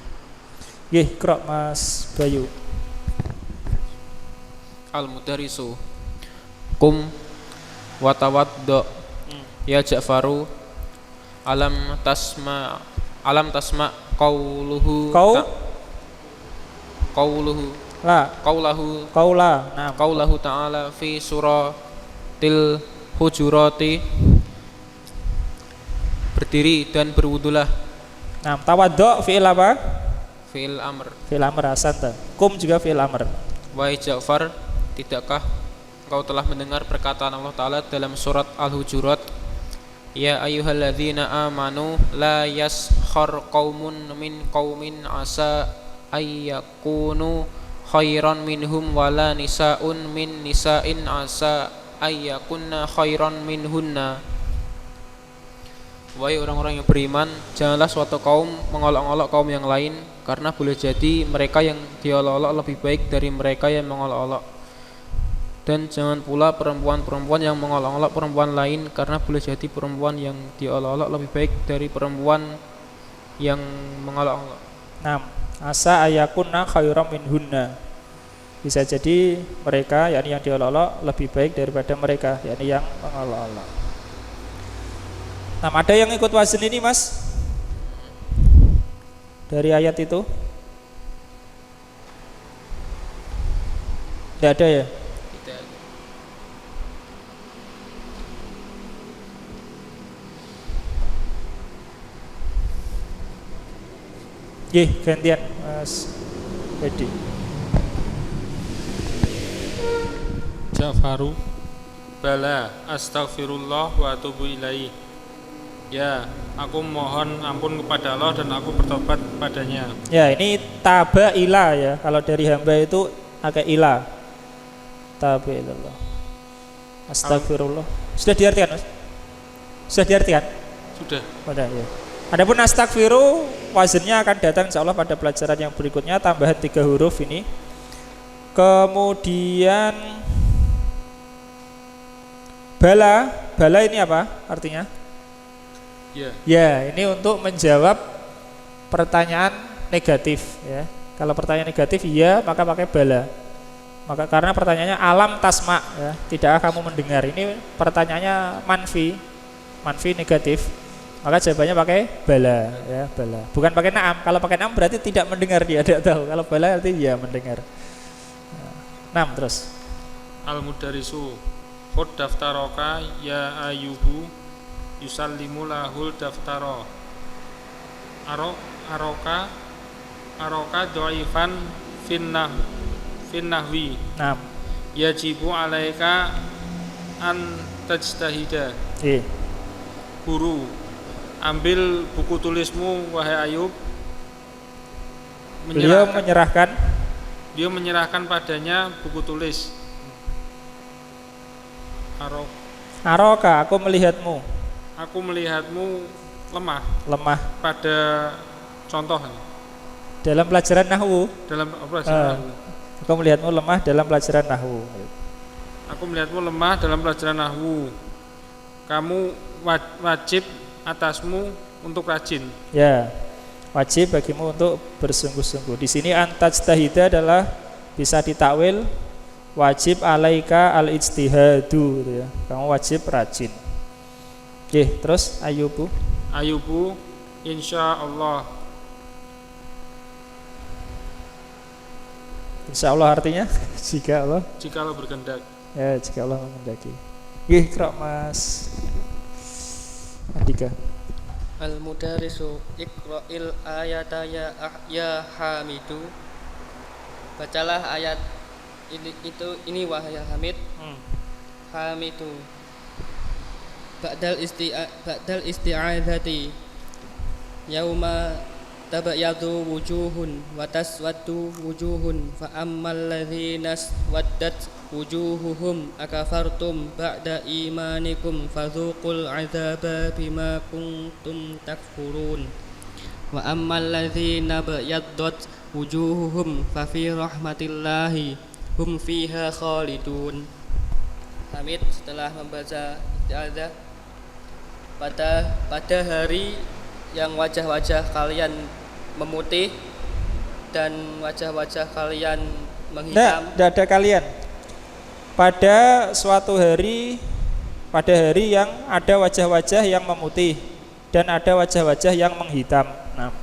Nggih, krok Mas Bayu. Al-mudarrisu kum watawaddo ya Ja'faru alam tasma qauluhu ta'ala fi suratil hujurati, berdiri dan berwudulah. Nah, tawaddo fi'il apa? Fi'il amr. Fi'il amr, asanta. Kum juga fi'il amr. Wahai Ja'far, tidakkah engkau telah mendengar perkataan Allah Ta'ala dalam surat Al-Hujurat, ya ayyuhalladzina amanu la yaskhar qaumun min qaumin asa ayyakunu khairan minhum wala nisaun min nisa'in asa ayyakunna khairan minhunna. Wahai orang-orang yang beriman, janganlah suatu kaum mengolok-olok kaum yang lain, karena boleh jadi mereka yang diolok-olok lebih baik dari mereka yang mengolok-olok. Dan jangan pula perempuan-perempuan yang mengolok-olok perempuan lain, karena boleh jadi perempuan yang diolok-olok lebih baik dari perempuan yang mengolok-olok. Nah, asa ayakunna khairam minhunna. Bisa jadi mereka, yakni yang diolok-olok, lebih baik daripada mereka, yakni yang mengolok-olok. Nah, ada yang ikut wazn ini, Mas? Dari ayat itu? Tidak ada ya? Gantian Mas Edi. Ja'faru bala astaghfirullah wa atubu ilaih. Ya, aku mohon ampun kepada Allah dan aku bertobat padanya. Ya, ini taba ila ya. Kalau dari hamba itu agak ila. Taba ilallah. Astagfirullah. Sudah diartikan, Mas? Sudah diartikan? Sudah. Sudah ya. Adapun astagfiru wazennya akan datang insyaallah pada pelajaran yang berikutnya, tambahan 3 huruf ini. Kemudian bala ini apa artinya? Ya, ini untuk menjawab pertanyaan negatif ya. Kalau pertanyaan negatif iya, maka pakai bala. Maka karena pertanyaannya alam tasma ya, tidakkah kamu mendengar? Ini pertanyaannya manfi negatif. Maka jawabannya pakai bala ya, bala. Bukan pakai na'am. Kalau pakai na'am berarti tidak mendengar, dia tidak tahu. Kalau bala berarti iya mendengar. Nah, terus Al-mudarrisu khud daftaroka ya ayubu yusallimu lahul daftaro. Aroka aroka dhaifan finnahwi Nah, yajibu alaika an tajtahida. Guru, ambil buku tulismu wahai Ayub. beliau Dia menyerahkan padanya buku tulis. Aroka, aku melihatmu. Aku melihatmu Lemah. pada contoh Dalam pelajaran nahwu. dalam pelajaran. Aku melihatmu lemah dalam pelajaran nahwu. Aku melihatmu lemah dalam pelajaran nahwu. Kamu wajib atasmu untuk rajin. Ya, wajib bagimu untuk bersungguh-sungguh. Di sini antajtahida adalah bisa ditakwil wajib alaika al-ijtihadu gitu ya. Kamu wajib rajin. Oke, terus Ayubu. Ayubu, insyaallah. Insyaallah artinya jika Allah berkehendak. Ya, jika Allah menghendaki. Nggih, Krok Mas Andika. Al-mudarrisu iqra'il ayata ya hamidu. Bacalah ayat ini wahai Hamid. Hamidu. Ba'dal isti'adzati yauma tabayyadu wujuhun wa taswaddu wujuhun fa ammal ladzina waddat wujuhuhum akafartum ba'da imanikum fadzuqul 'adzaba bima kuntum takfurun wa ammal ladzina bayyaddat wujuhuhum fa fi rahmatillahi hum fiha khalidun. Hamid setelah membaca isti'adzah pada hari yang wajah-wajah kalian memutih dan wajah-wajah kalian menghitam. Tidak ada kalian. Pada suatu hari, pada hari yang ada wajah-wajah yang memutih dan ada wajah-wajah yang menghitam. Nah,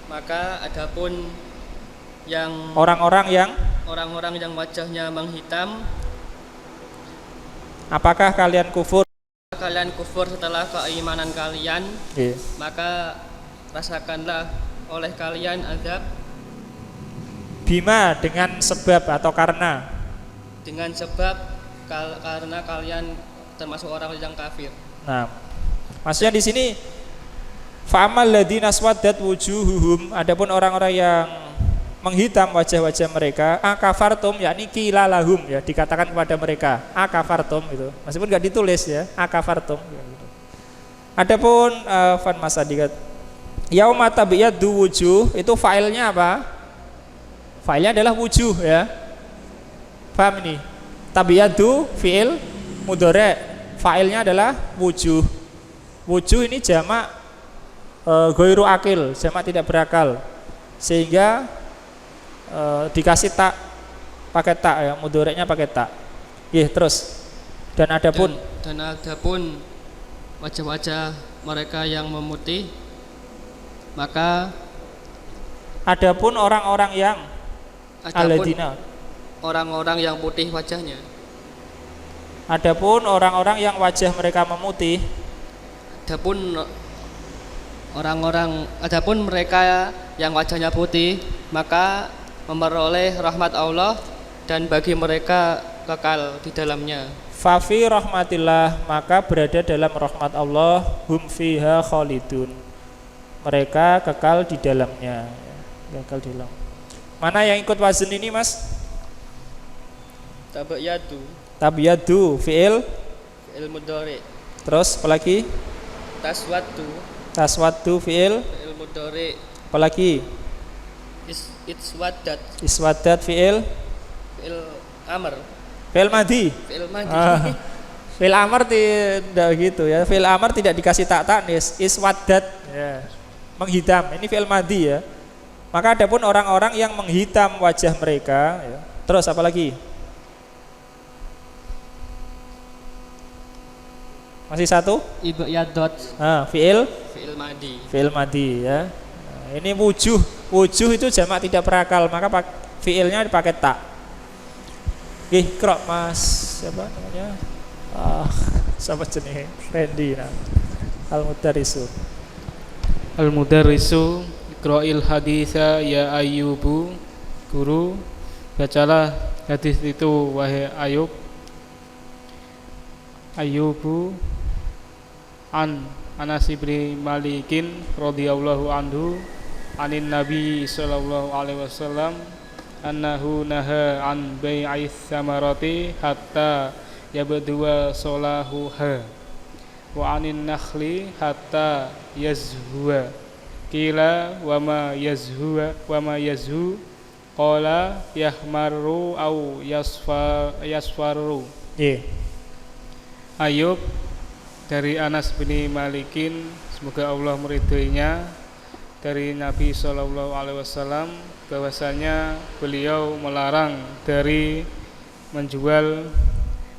maka adapun yang orang-orang yang wajahnya menghitam, apakah kalian kufur? Kalian kufur setelah keimanan kalian, maka rasakanlah oleh kalian azab bima dengan sebab atau karena karena kalian termasuk orang yang kafir. Nah, maksudnya di sini fa'amal ladzina aswaddat wujuhuhum, adapun orang-orang yang menghitam wajah-wajah mereka, akafartum, yakni qila lahum, ya dikatakan kepada mereka akafartum itu, meskipun enggak ditulis ya, akafartum gitu. Adapun fan masadikat yauma tabyaddu wujuh, itu failnya apa? Failnya adalah wujuh ya. Paham ini? Tabyaddu fiil mudhari', failnya adalah wujuh. Wujuh ini jamak ghairu akil, jamak tidak berakal, sehingga dikasih tak, pakai tak ya, mudhari'nya pakai tak. Terus dan adapun wajah-wajah mereka yang memutih, maka adapun orang-orang yang alladzina, orang-orang yang putih wajahnya, adapun orang-orang yang wajah mereka memutih, adapun mereka yang wajahnya putih, maka memperoleh rahmat Allah dan bagi mereka kekal di dalamnya. Fafi rahmatillah, maka berada dalam rahmat Allah, hum fiha khalidun, mereka kekal di dalamnya. Kekal di dalam. Mana yang ikut wazn ini Mas? Tabyadu fiil mudhari'. Terus apalagi? Taswaddu fiil mudhari'. Apalagi? Iswaddat fiil amr. Fiil madhi. Fiil amr tidak gitu ya. Fiil amr tidak dikasih tak tanis. Iswaddat ya, menghitam. Ini fiil madhi ya. Maka adapun orang-orang yang menghitam wajah mereka ya. Terus apalagi? Masih satu? Ibadat. Fiil madhi. Fiil madhi ya. Nah, ini wujuh itu jamak tidak berakal, maka fiilnya dipakai tak. Krok Mas siapa namanya? Siapa jenis? Randy. Al-mudarrisu Iqra'il haditha ya Ayyubu. Guru, bacalah hadis itu wahai Ayub. Ayyubu an Anas bin Malikin radhiyallahu anhu anin Nabi sallallahu alaihi wasallam annahu naha an bai'is samarati hatta yabduwa solahuha wa anin nakhli hatta yazhuwa qila wa ma yazhu qala yahmaru au yasfaru. Ayub dari Anas bin Malikin, semoga Allah meridhoinya, dari Nabi sallallahu alaihi wasallam bahwasanya beliau melarang dari menjual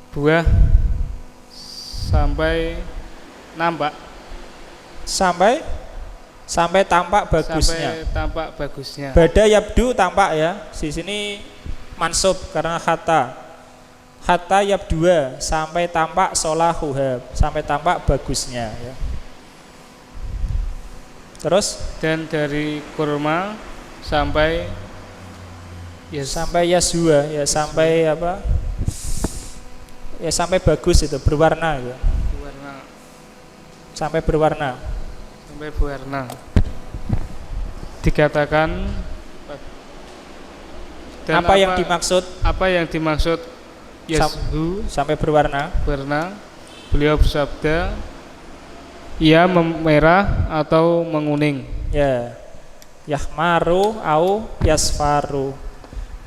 buah sampai nampak, sampai tampak bagusnya. Sampai tampak bagusnya. Bada yabdu tampak ya. Di sini mansub karena hatta yabdua sampai tampak solahuha, sampai tampak bagusnya ya. Terus Dan dari kurma sampai sampai yasua ya, sampai apa? Ya sampai bagus itu, berwarna ya. berwarna. Sampai berwarna. Sampai berwarna. Dikatakan dan Apa yang dimaksud Apa yang dimaksud yashu sampai berwarna? berwarna? Beliau bersabda, ia merah atau menguning. Ya. Yahmaru au yasfaru.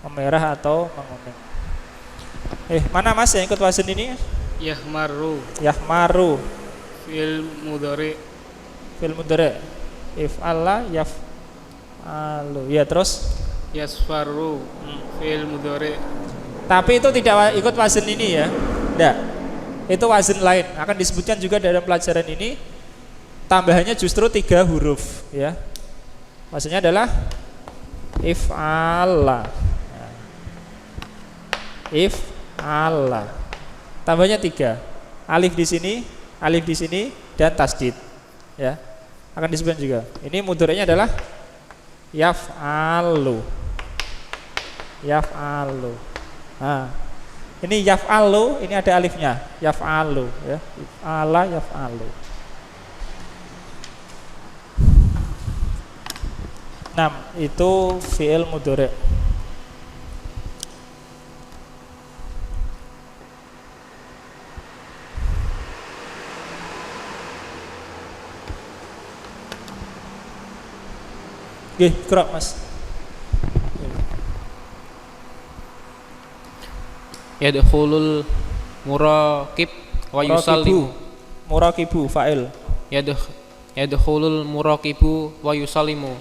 Memerah atau menguning. Mana Mas yang ikut wazan ini? Yahmaru Yahmaru fil mudhari. fil mudhari. If'ala yaf'alu. Ya, terus Yasfaru fil mudhari. tapi itu tidak ikut wazan ini ya. Tidak. Itu wazan lain. Akan disebutkan juga dalam pelajaran ini. Tambahannya justru 3 huruf ya. Maksudnya adalah if'ala. If'ala. Tambahnya 3. Alif di sini dan tasdid. Ya. Akan disebutkan juga. Ini mudhari'nya adalah yaf'alu. Yaf'alu. Nah, ini yaf'alu, ini ada alifnya. Yaf'alu ya. If'ala yaf'alu. 6 itu fi'il mudhari'. Oke, gerak Mas. Yadkhulul muraqib wa yusallimu. Muraqibu fa'il. Yadkhulul muraqibu wa yusallimu.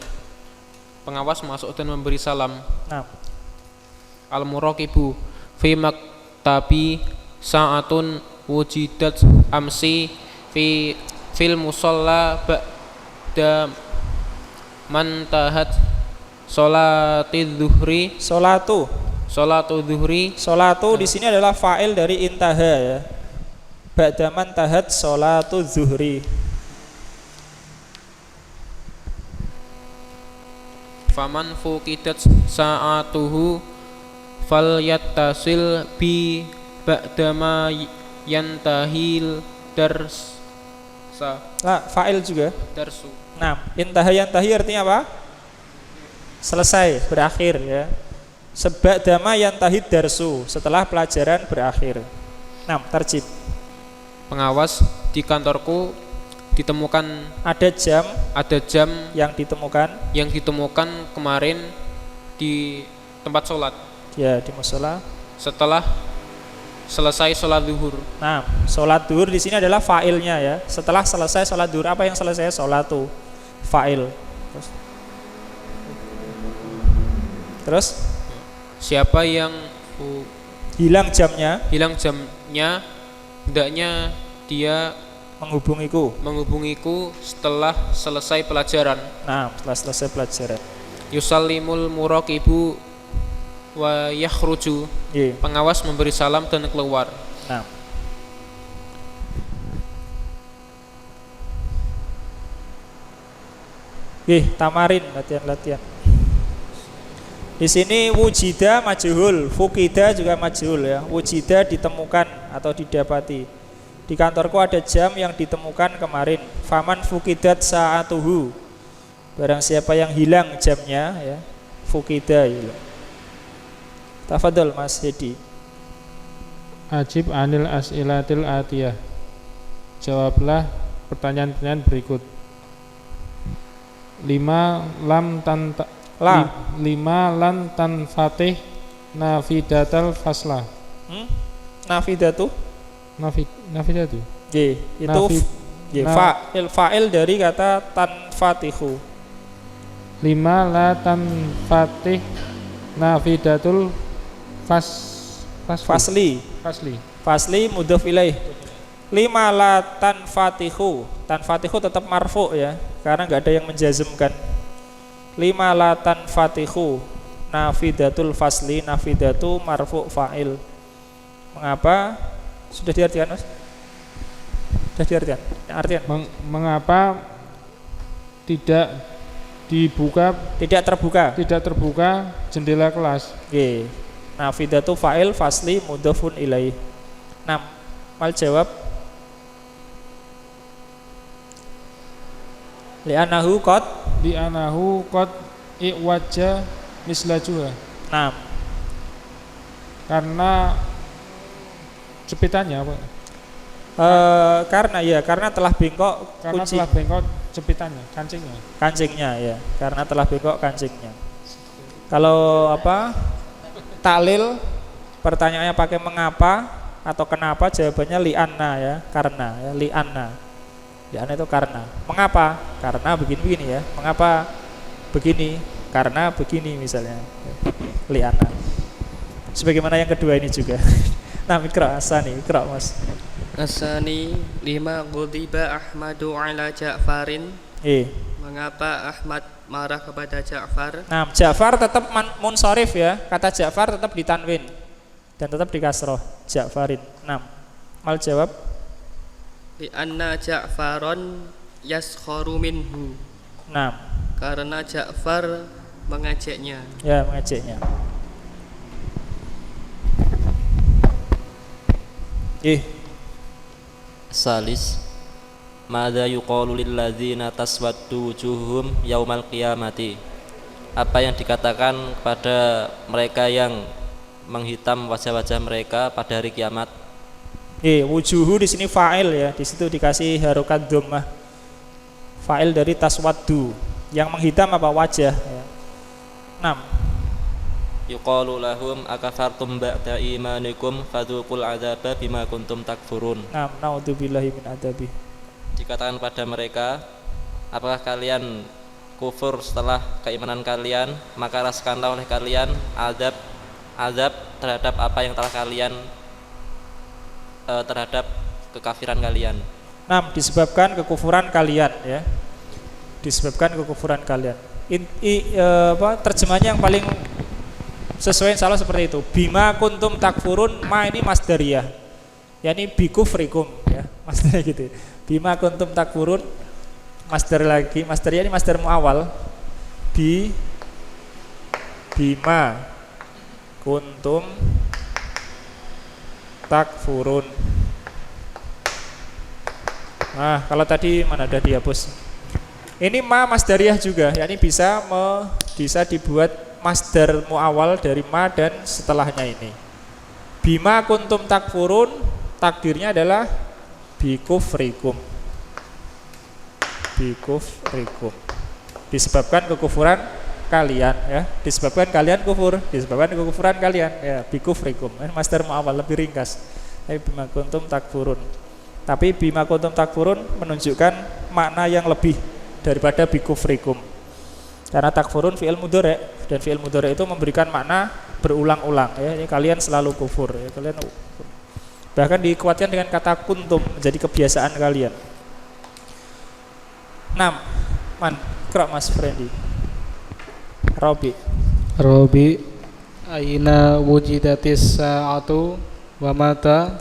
Pengawas masuk dan memberi salam. Nah, Al muraqibu fi maktabi sa'atun wujidat amsi fil musalla ba'da mantahat sholatidz zuhri. Sholatu Zuhri. Sholatu di sini adalah fa'il dari intaha ya. Ba'daman tahat sholatu zuhri. Faman fuqidat sa'atuhu falyattasil bi ba'dama yantahil Fa'il juga. darsu. Nah, intaha yantahi artinya apa? Selesai, berakhir ya. Sebab dama yantahi darsu, setelah pelajaran berakhir. 6. Tarjib. Pengawas di kantorku ditemukan Ada jam yang yang ditemukan kemarin di tempat sholat ya di musola setelah selesai sholat zuhur. Nah, sholat duhur di sini adalah fa'ilnya ya. Setelah selesai sholat duhur, apa yang selesai? Sholatu, fa'il. Terus Siapa yang hilang jamnya, hendaknya dia menghubungiku setelah selesai pelajaran. Nah, setelah selesai pelajaran. Yusallimul muraqibu wa yakhruju. Pengawas memberi salam dan keluar. Nah, Tamarin, latihan. Di sini wujida majhul, fukida juga majhul ya. Wujida ditemukan atau didapati. Di kantorku ada jam yang ditemukan kemarin. Faman fukidat sa'atuhu. Barang siapa yang hilang jamnya ya, fukida hilang. Tafadhol Mas Hedi. Ajib anil as'ilatil atiyah. Jawablah pertanyaan-pertanyaan berikut. 5 lan tanfatih nafidatal faslah. Nafidatu? Nafidatu. Itu fa'il dari kata tanfatihu. 5 la tanfatih nafidatul fasli mudhof ilaih. 5 la tanfatihu. Tanfatihu tetap marfu ya, karena enggak ada yang menjazmkan. 5 la tanfatihu nafidatul fasli. Nafidatu marfu fa'il. Mengapa? Sudah diartikan Mas? Sudah diartikan? Artian? Mengapa tidak terbuka jendela kelas? Oke. Nafidatu fa'il fasli mudhofun ilaih. 6. Mal jawab. Li'anahu qad iwaja mislajuha. 6. Karena jepitannya apa? Karena telah bengkok jepitannya, kancingnya ya, karena telah bengkok kancingnya. Kalau taklil pertanyaannya pakai mengapa atau kenapa, jawabannya li'anna ya, karena ya, li'anna itu karena. Mengapa? Karena begini ya. Mengapa begini? Karena begini misalnya. Li'anna. Sebagaimana yang kedua ini juga. Nah, ikra asani, ikra Mas. Asani 5 ghadiba Ahmadu ala Ja'farin. Mengapa Ahmad marah kepada Ja'far? Nah, Ja'far tetap munsharif ya. Kata Ja'far tetap ditanwin dan tetap dikasroh. Ja'farin. 6. Mal jawab. Li anna Ja'faron yaskharu minhu. 6. Karena Ja'far mengejeknya. Ya, mengejeknya. Salis. Madza yuqalu lil ladzina taswaddu wujuhum yaumal qiyamati. Apa yang dikatakan kepada mereka yang menghitam wajah-wajah mereka pada hari kiamat? Wujuhu di sini fa'il ya. Di situ dikasih harokat dhammah. Fa'il dari taswaddu. Yang menghitam apa? Wajah ya. 6. Yuqalu lahum akafartum ba'da imanikum fadzuqul adzaba bima kuntum takfurun. Na'udzubillahi min adzabi. Dikatakan pada mereka, apakah kalian kufur setelah keimanan kalian, maka rasakanlah oleh kalian azab terhadap apa yang telah kalian terhadap kekafiran kalian. Disebabkan kekufuran kalian ya. Disebabkan kekufuran kalian. Terjemahnya yang paling sesuai insyaallah seperti itu. Bima kuntum takfurun, ma ini masdariyah. Yani bikufrikum ya, masdarnya gitu. Bima kuntum takfurun, masdar lagi, masdariyah ini masdar muawal. Bima kuntum takfurun. Nah, kalau tadi mana ada dihapus. Ini ma masdariyah juga, yakni bisa dibuat masdar muawal dari ma dan setelahnya ini. Bima kuntum takfurun, takdirnya adalah bikufrikum. Bikufrikum. Disebabkan kekufuran kalian ya. Disebabkan kalian kufur, disebabkan kekufuran kalian ya, bikufrikum. Masdar muawal lebih ringkas. Bima kuntum takfurun. Tapi bima kuntum takfurun menunjukkan makna yang lebih daripada bikufrikum. Karena takfurun fi'il mudhari, dan fi'il mudhari itu memberikan makna berulang-ulang ya. Ini kalian selalu kufur ya, kalian kufur. Bahkan dikuatkan dengan kata kuntum, menjadi kebiasaan kalian. 6. Ikra Mas Frendi. Robi aina wujidatis sa'atu wa mata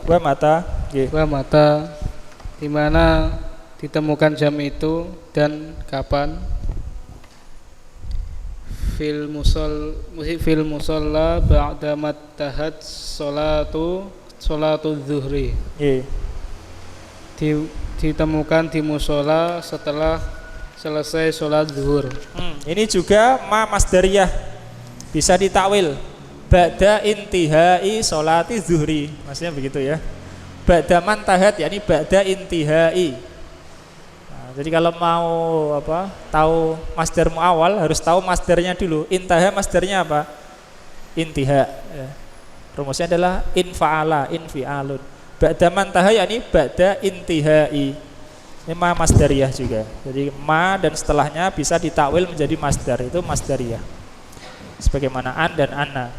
di mana ditemukan jam itu dan kapan? fil musalla ba'da mattahat salatu zuhri. Ditemukan di musola setelah selesai sholat zuhur. Ini juga ma masdariyah, bisa ditakwil ba'da intihai sholati zuhri, maksudnya begitu ya. Ba'da mantahat yakni ba'da intihai. Nah, jadi kalau mau tahu masdar muawwal harus tahu masdarnya dulu. Intaha masdarnya apa? Intiha ya. Rumusnya adalah infa'ala, infi'alun. Ba'da mantaha yakni ba'da intihai. Ini ma masdariyah juga. Jadi ma dan setelahnya bisa ditakwil menjadi masdar, itu masdariyah. Sebagaimana an dan anna.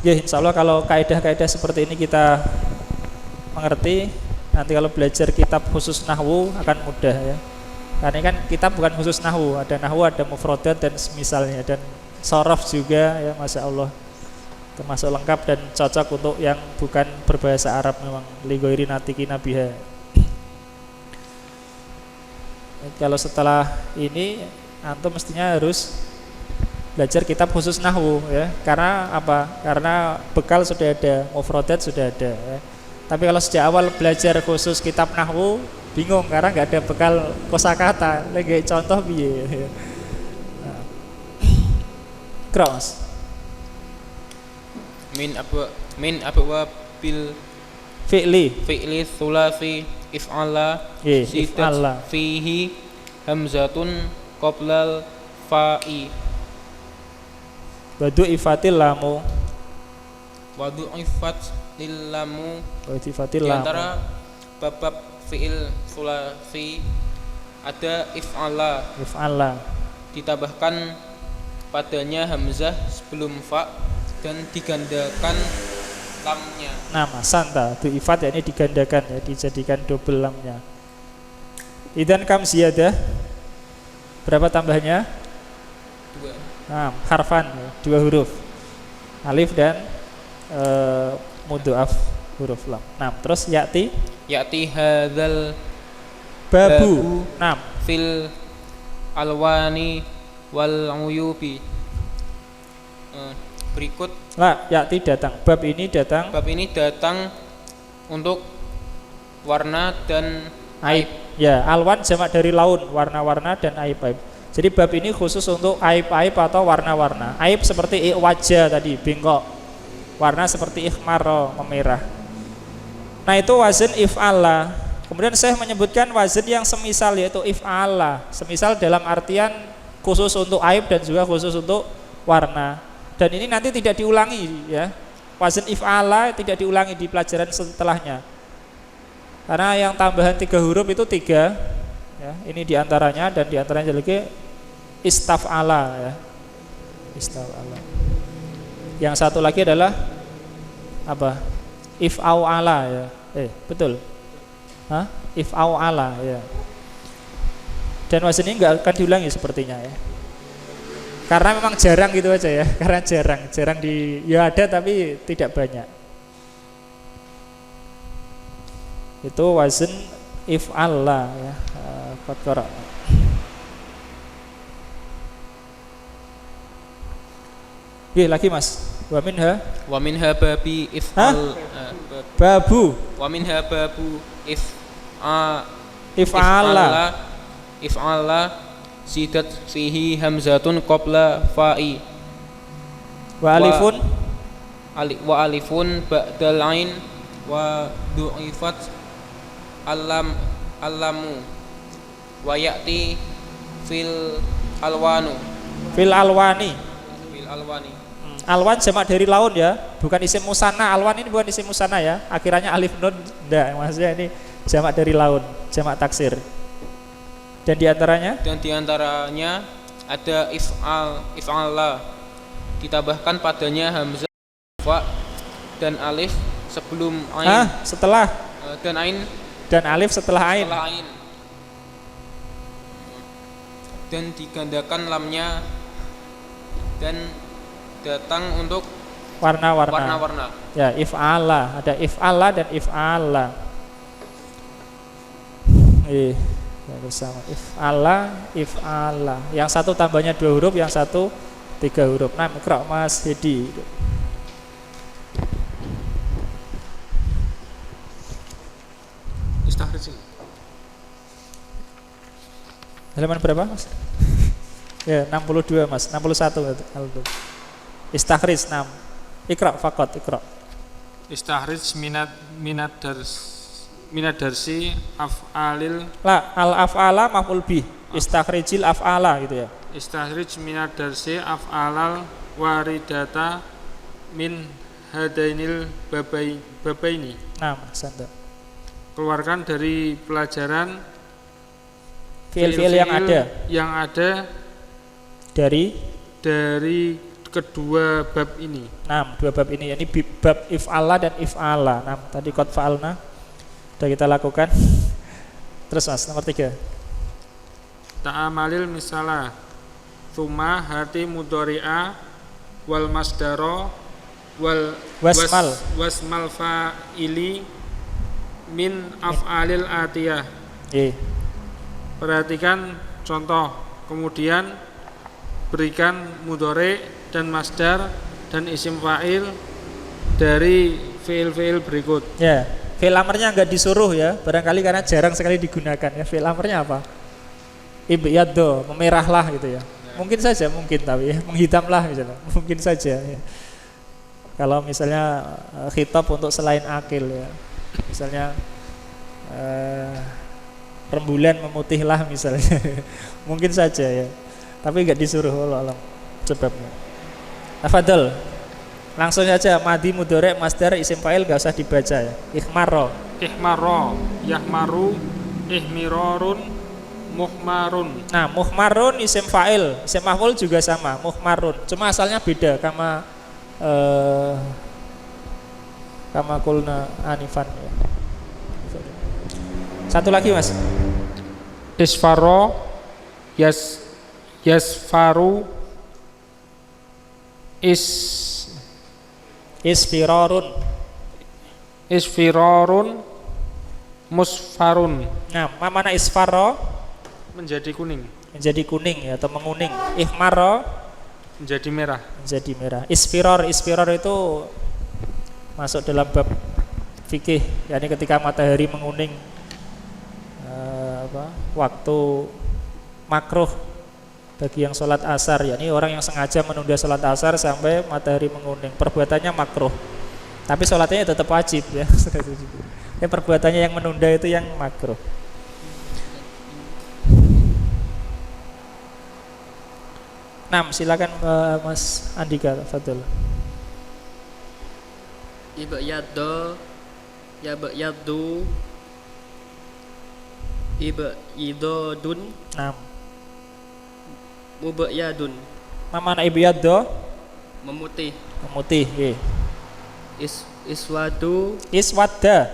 Ya, insya Allah kalau kaidah-kaidah seperti ini kita mengerti, nanti kalau belajar kitab khusus nahwu akan mudah ya. Karena kan kitab bukan khusus nahwu, ada nahwu, ada mufradat dan semisalnya, dan sorof juga ya, masya Allah. Termasuk lengkap dan cocok untuk yang bukan berbahasa Arab, memang ligoiri natiki nabiha. Kalau setelah ini antum mestinya harus belajar kitab khusus nahwu ya. Karena apa? Karena bekal sudah ada, mufradat sudah ada ya. Tapi kalau sejak awal belajar khusus kitab nahwu bingung karena nggak ada bekal kosakata. Lagi contoh piye. Cross min abwabil fi'li thulathi if'ala if'ala fihi hamzatun qoblal fa'i wadu ifatil lamu di antara bab fi'il thulathi ada if'ala ditambahkan padanya hamzah sebelum fa dan digandakan lamnya. Nama santa tu ifat yakni digandakan ya, dijadikan double lamnya. Idan kam ziyadah berapa tambahnya? 2. Nah, harfan ya, 2 huruf. Alif dan mudhoaf huruf lam. Nah, terus ya'ti hadzal babu. Nah, fil alwani wal uyubi. Berikut ya'ti datang. Bab ini datang untuk warna dan aib. Ya, alwan jamak dari laun, warna-warna dan aib-aib. Jadi bab ini khusus untuk aib-aib atau warna-warna. Aib seperti wajah tadi, bengkok. Warna seperti ikhmar, memerah. Nah, itu wazn if'ala. Kemudian saya menyebutkan wazn yang semisal, yaitu if'ala. Semisal dalam artian khusus untuk aib dan juga khusus untuk warna. Dan ini nanti tidak diulangi ya. Wazn if'ala tidak diulangi di pelajaran setelahnya. Karena yang tambahan 3 huruf itu 3 ya. Ini diantaranya, dan diantaranya lagi istaf'ala ya. Istaf'ala. Yang satu lagi adalah apa? If'au'ala ya. Betul. Hah? If'au'ala ya. Dan wazn ini enggak akan diulangi sepertinya ya. Karena memang jarang gitu aja ya. Karena jarang ya ada tapi tidak banyak. Itu wazn if'alla ya. Qad lagi Mas. Wa minha babi if'al babu. Wa minha babu if'ala zidat fihi hamzatun qabla fa'i wa alifun ba'dal ain wa du'ifat alamu wa ya'ti fil alwani alwan jamak dari laun ya, bukan isim musanna. Alwan ini bukan isim musanna ya, akhirannya alif nun enggak, maksudnya ini jamak dari laun, jamak taksir. Dan diantaranya ada if'ala ditambahkan padanya hamzah fa dan alif sebelum ain. Setelah dan ain dan alif setelah ain. Dan digandakan lamnya dan datang untuk warna-warna. Ya, if'ala, ada if'ala dan if'ala. Bersama if'ala. Yang satu tambahnya 2 huruf, yang satu 3 huruf. Nah, Iqra Mas Hedi. Istakhrij. Halaman berapa, Mas? Ya, 62, Mas. 61 Aldo. Istakhrij 6. Iqra faqat, Iqra. Istakhrij minad darsi af'alil. La, al-af'ala maf'ul bih. Istakhrijil af'ala gitu ya. Istakhrij minad darsi af'alal waridata min hadainil babaini. Nah, Santa. Keluarkan dari pelajaran Fi'il-fi'il yang ada dari kedua bab ini. Nah, 2 bab ini, yakni bab if'ala dan if'ala. Nah, tadi qad fa'alna sudah kita lakukan. Terus Mas, nomor 3. Ta'amalil misalah Thumma hati mudhari'a wal masdaro wal wasmal fa'ili min af'alil atiyah. Perhatikan contoh, kemudian berikan mudhari dan masdar dan isim fa'il dari fi'il-fi'il berikut. Ya, fi'il amarnya enggak disuruh ya, barangkali karena jarang sekali digunakan ya. Fi'il amarnya apa? Ibyaddo, memerahlah gitu ya. Mungkin saja, mungkin tapi ya, menghitamlah misalnya. Mungkin saja ya. Kalau misalnya khitab untuk selain akil ya. Misalnya rembulan memutihlah misalnya. Mungkin saja ya. Tapi enggak disuruh Allah sebabnya. Tafadhol. Langsung saja madi mudhari masdar isim fa'il enggak usah dibaca ya. Ihmaro, yahmaru, ihmirarun, muhmarun. Nah, muhmarun isim fa'il, isim maf'ul juga sama, muhmarun. Cuma asalnya beda kama kulna anifan ya. Satu lagi Mas. Isfaro yasfaru isfirarun musfarun. Nah, mana isfaro? Menjadi kuning. Menjadi kuning ya, atau menguning. Ihmaro menjadi merah. Menjadi merah. Isfirar itu masuk dalam bab fikih, yakni ketika matahari menguning waktu makruh bagi yang sholat asar, yakni orang yang sengaja menunda sholat asar sampai matahari menguning, perbuatannya makruh, tapi sholatnya tetap wajib ya. Perbuatannya yang menunda itu yang makruh. Nah, silakan Mas Andika, Fadil. Ibyaddo, yabyaddu, ibyadun. Nah, Mubayyadun. Mana ibyaddo? Memutih. Memutih. Iswadu. Iswadda.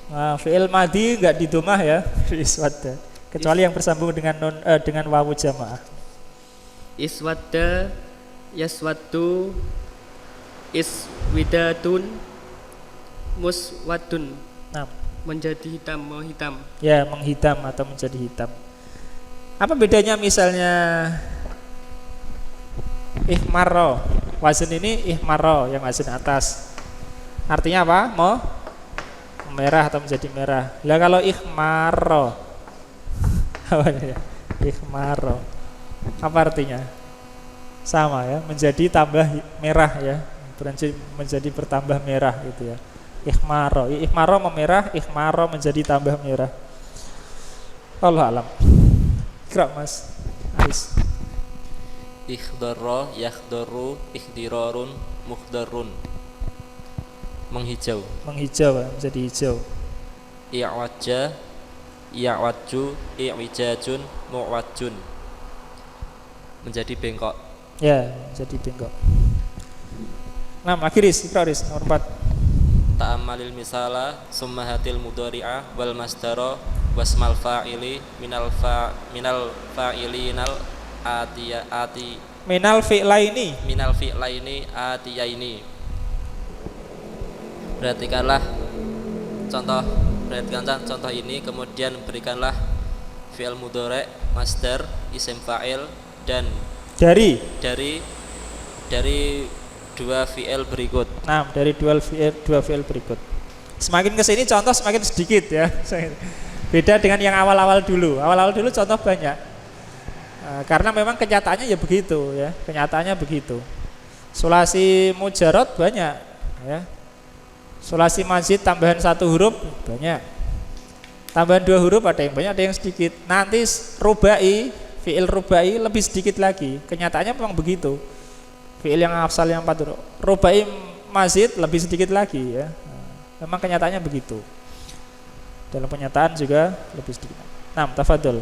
Nah, fi'il madhi enggak didomah ya, iswadda. Kecuali yang bersambung dengan wawu jamaah. Iswadda, yaswaddu, iswidatun, muswadun. Nah, menjadi hitam, menghitam. Ya, menghitam atau menjadi hitam. Apa bedanya misalnya ihmarro, wazan ini ihmarro yang wazan atas. Artinya apa? Merah atau menjadi merah. Lah kalau ihmarro apa ya? Ihmarro. Apa artinya? Sama ya, menjadi tambah merah ya. Menjadi bertambah merah gitu ya. Ihmarro memerah, ihmarro menjadi tambah merah. Allah alam. Kira Mas Aris. Ikhdarra, yakhdaru, ikhdirarun, mukhdarun. Menghijau. Menghijau, menjadi hijau. I'wajja, i'wajju, i'wijajun, mu'wajjun. Menjadi bengkok. Ya, menjadi bengkok. Nah, akhiris, ikrar nomor 4. Ta'ammalil misala, summa hatil mudhari'ah wal masdara wasmal fa'ili minal fa'ilinal ati minal fi'laini atiyaini. Perhatikanlah contoh Perhatikan contoh ini, kemudian berikanlah fi'il mudhari', masdar, isim fa'il dan Dari dua fi'il berikut. Nah, dari dua fi'il berikut. Semakin ke sini contoh semakin sedikit ya. Beda dengan yang awal-awal dulu. Awal-awal dulu contoh banyak. Karena memang kenyataannya ya begitu ya. Kenyataannya begitu. Sulasi mujarad banyak ya. Sulasi mazid tambahan 1 huruf banyak. Tambahan 2 huruf ada yang banyak, ada yang sedikit. Nanti rubai, fi'il rubai lebih sedikit lagi. Kenyataannya memang begitu. Fi'il yang asal yang 4 huruf. Rubai mazid lebih sedikit lagi ya. Memang kenyataannya begitu. Dalam kenyataan juga lebih sedikit. Nah, tafadhol.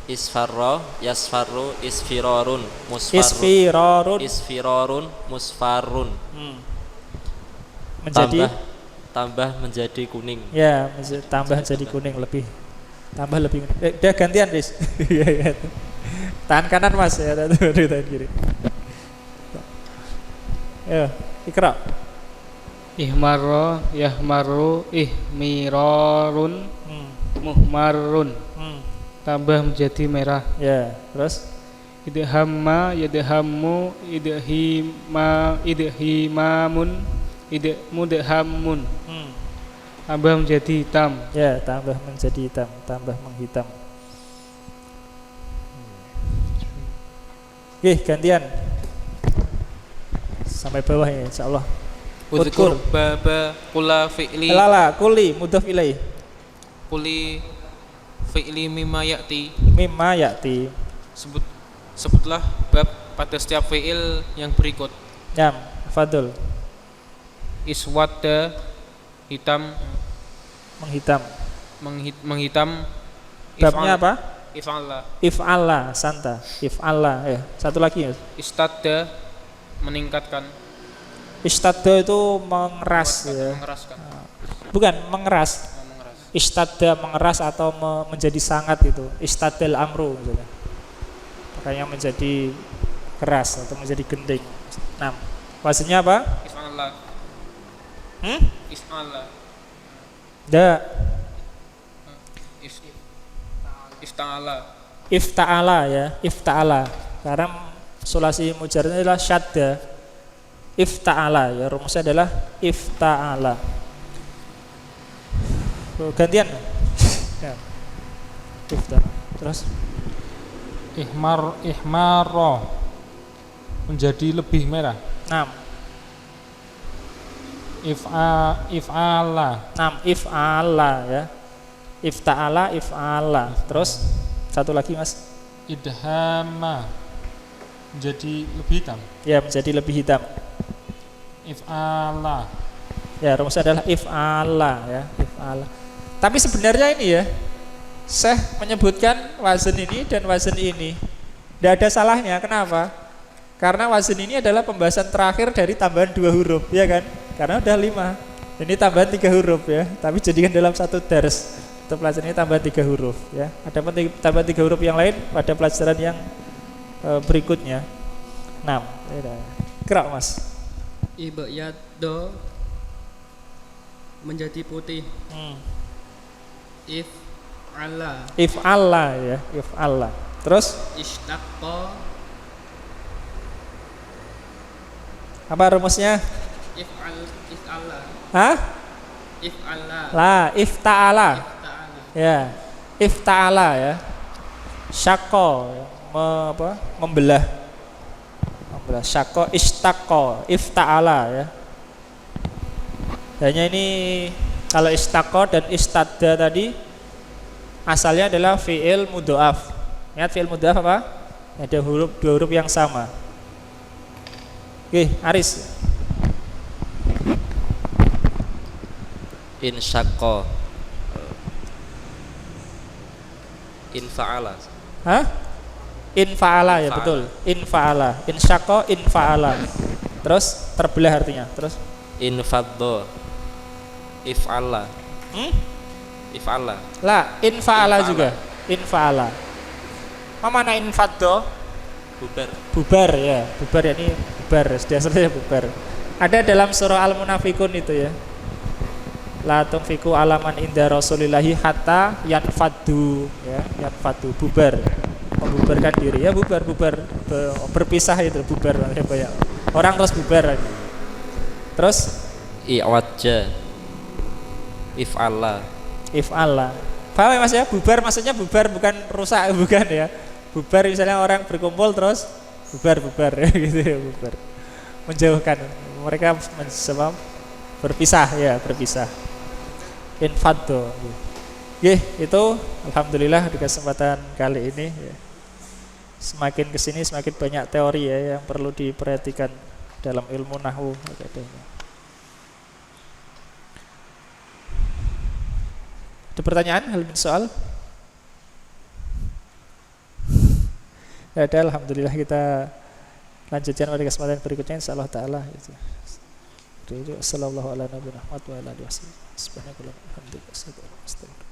Isfarra, yasfarru, isfirarun, musfarrun. Isfirarun, musfarrun. Tambah menjadi kuning. Ya, tambah jadi kuning lebih. Tambah lebih. Dia gantian, Riz. Tahan kanan Mas ya, tahan kiri. Ya, Iqra. Ihmarra, yahmaru, ihmirarun, muhmarun. Tambah menjadi merah. Ya, terus Idhamma, yadhammu, idhimamun, mudhammun. Tambah menjadi hitam. ya, tambah menjadi hitam, tambah menghitam. Oke, gantian. Sampai bawah ya, insyaallah. Udhkur baba kula fi'li Lala, kuli mudhaf ilaih. kuli fi'li mimma ya'ti. Mimma ya'ti. Sebutlah bab pada setiap fi'il yang berikut. Yam, fadul. Iswadda, hitam, Menghitam. menghitam. Babnya apa? If'ala. If'ala, santa. If'ala, ya. Satu lagi ya. Istadda, meningkatkan. Istadda itu mengeras ya. Mengeraskan. Bukan mengeras. Mengeras. Istadda mengeras atau menjadi sangat itu. Istadil amru misalnya. Makanya menjadi keras atau menjadi gending. 6. Wasannya apa? If'ala. If'ala. Da. Ifta'ala. Ifta'ala ya. Ifta'ala. Karena sulasi mujarradnya adalah syadda. Ifta'ala ya, rumusnya adalah ifta'ala. Gantian. Ya. Ifta'ala. Terus Ihmarra menjadi lebih merah. 6. If'ala 6 if'ala ya. Ifta'ala if'ala. Terus satu lagi Mas. idhama menjadi lebih hitam. Ya, menjadi lebih hitam. If'ala Ya, rumusnya adalah if'ala ya, if'ala. Tapi sebenarnya ini ya, Syekh menyebutkan wazan ini dan wazan ini. Tidak ada salahnya. Kenapa? Karena wazan ini adalah pembahasan terakhir dari tambahan 2 huruf, ya kan? Karena udah 5. Ini tambahan 3 huruf ya. Tapi jadikan dalam satu dars. Untuk pelajaran ini tambahan 3 huruf ya. Ada tambahan 3 huruf yang lain pada pelajaran yang berikutnya. 6. Gerak Mas. Ibyaddo, menjadi putih. If'ala, If'ala ya, if'ala. Terus ishtaqqa, apa rumusnya? if'ala, Hah? if'ala, La, ifta'ala. ta'ala, Ya, ifta'ala ya. Syaqqa ya. Membelah. Membelah. Syaqqa ishtaqqa, ifta'ala ya. Hanya ini kalau istaqqa dan istadda tadi asalnya adalah fi'il mudha'af. Ingat fi'il mudha'af apa? Ada 2 huruf yang sama. Oke, Aris. Insyaqqa, infa'ala. Hah? Infa'ala ya, betul. Infa'ala. Insyaqqa infa'ala. Terus terbelah artinya. Terus Infaddo, if'ala. If'ala. La, infa'ala juga. Infa'ala. Apa mana infaddo? Bubar. Bubar ya. Bubar ya, ini bubar. Dasarnya bubar. Ada dalam surah Al-Munafikun itu ya. la tunfiqu alaman inda rasulillahi hatta yanfadu, ya, yanfadu, bubar, membubarkan diri, ya, bubar, berpisah itu, bubar, ya, orang terus bubar. Terus i'wajja, if'alla. Paham ya Mas ya? Bubar maksudnya bubar, bukan rusak, bukan ya. Bubar misalnya orang berkumpul terus bubar gitu ya, bubar. Menjauhkan. Mereka berpisah ya, berpisah. Infado. Itu alhamdulillah di kesempatan kali ini ya. Semakin kesini semakin banyak teori ya yang perlu diperhatikan dalam ilmu nahwu. Ada pertanyaan, hal min soal? Ada, alhamdulillah kita lanjutkan pada kesempatan berikutnya insyaallah taala itu. Sallallahu alaihi wa sallam.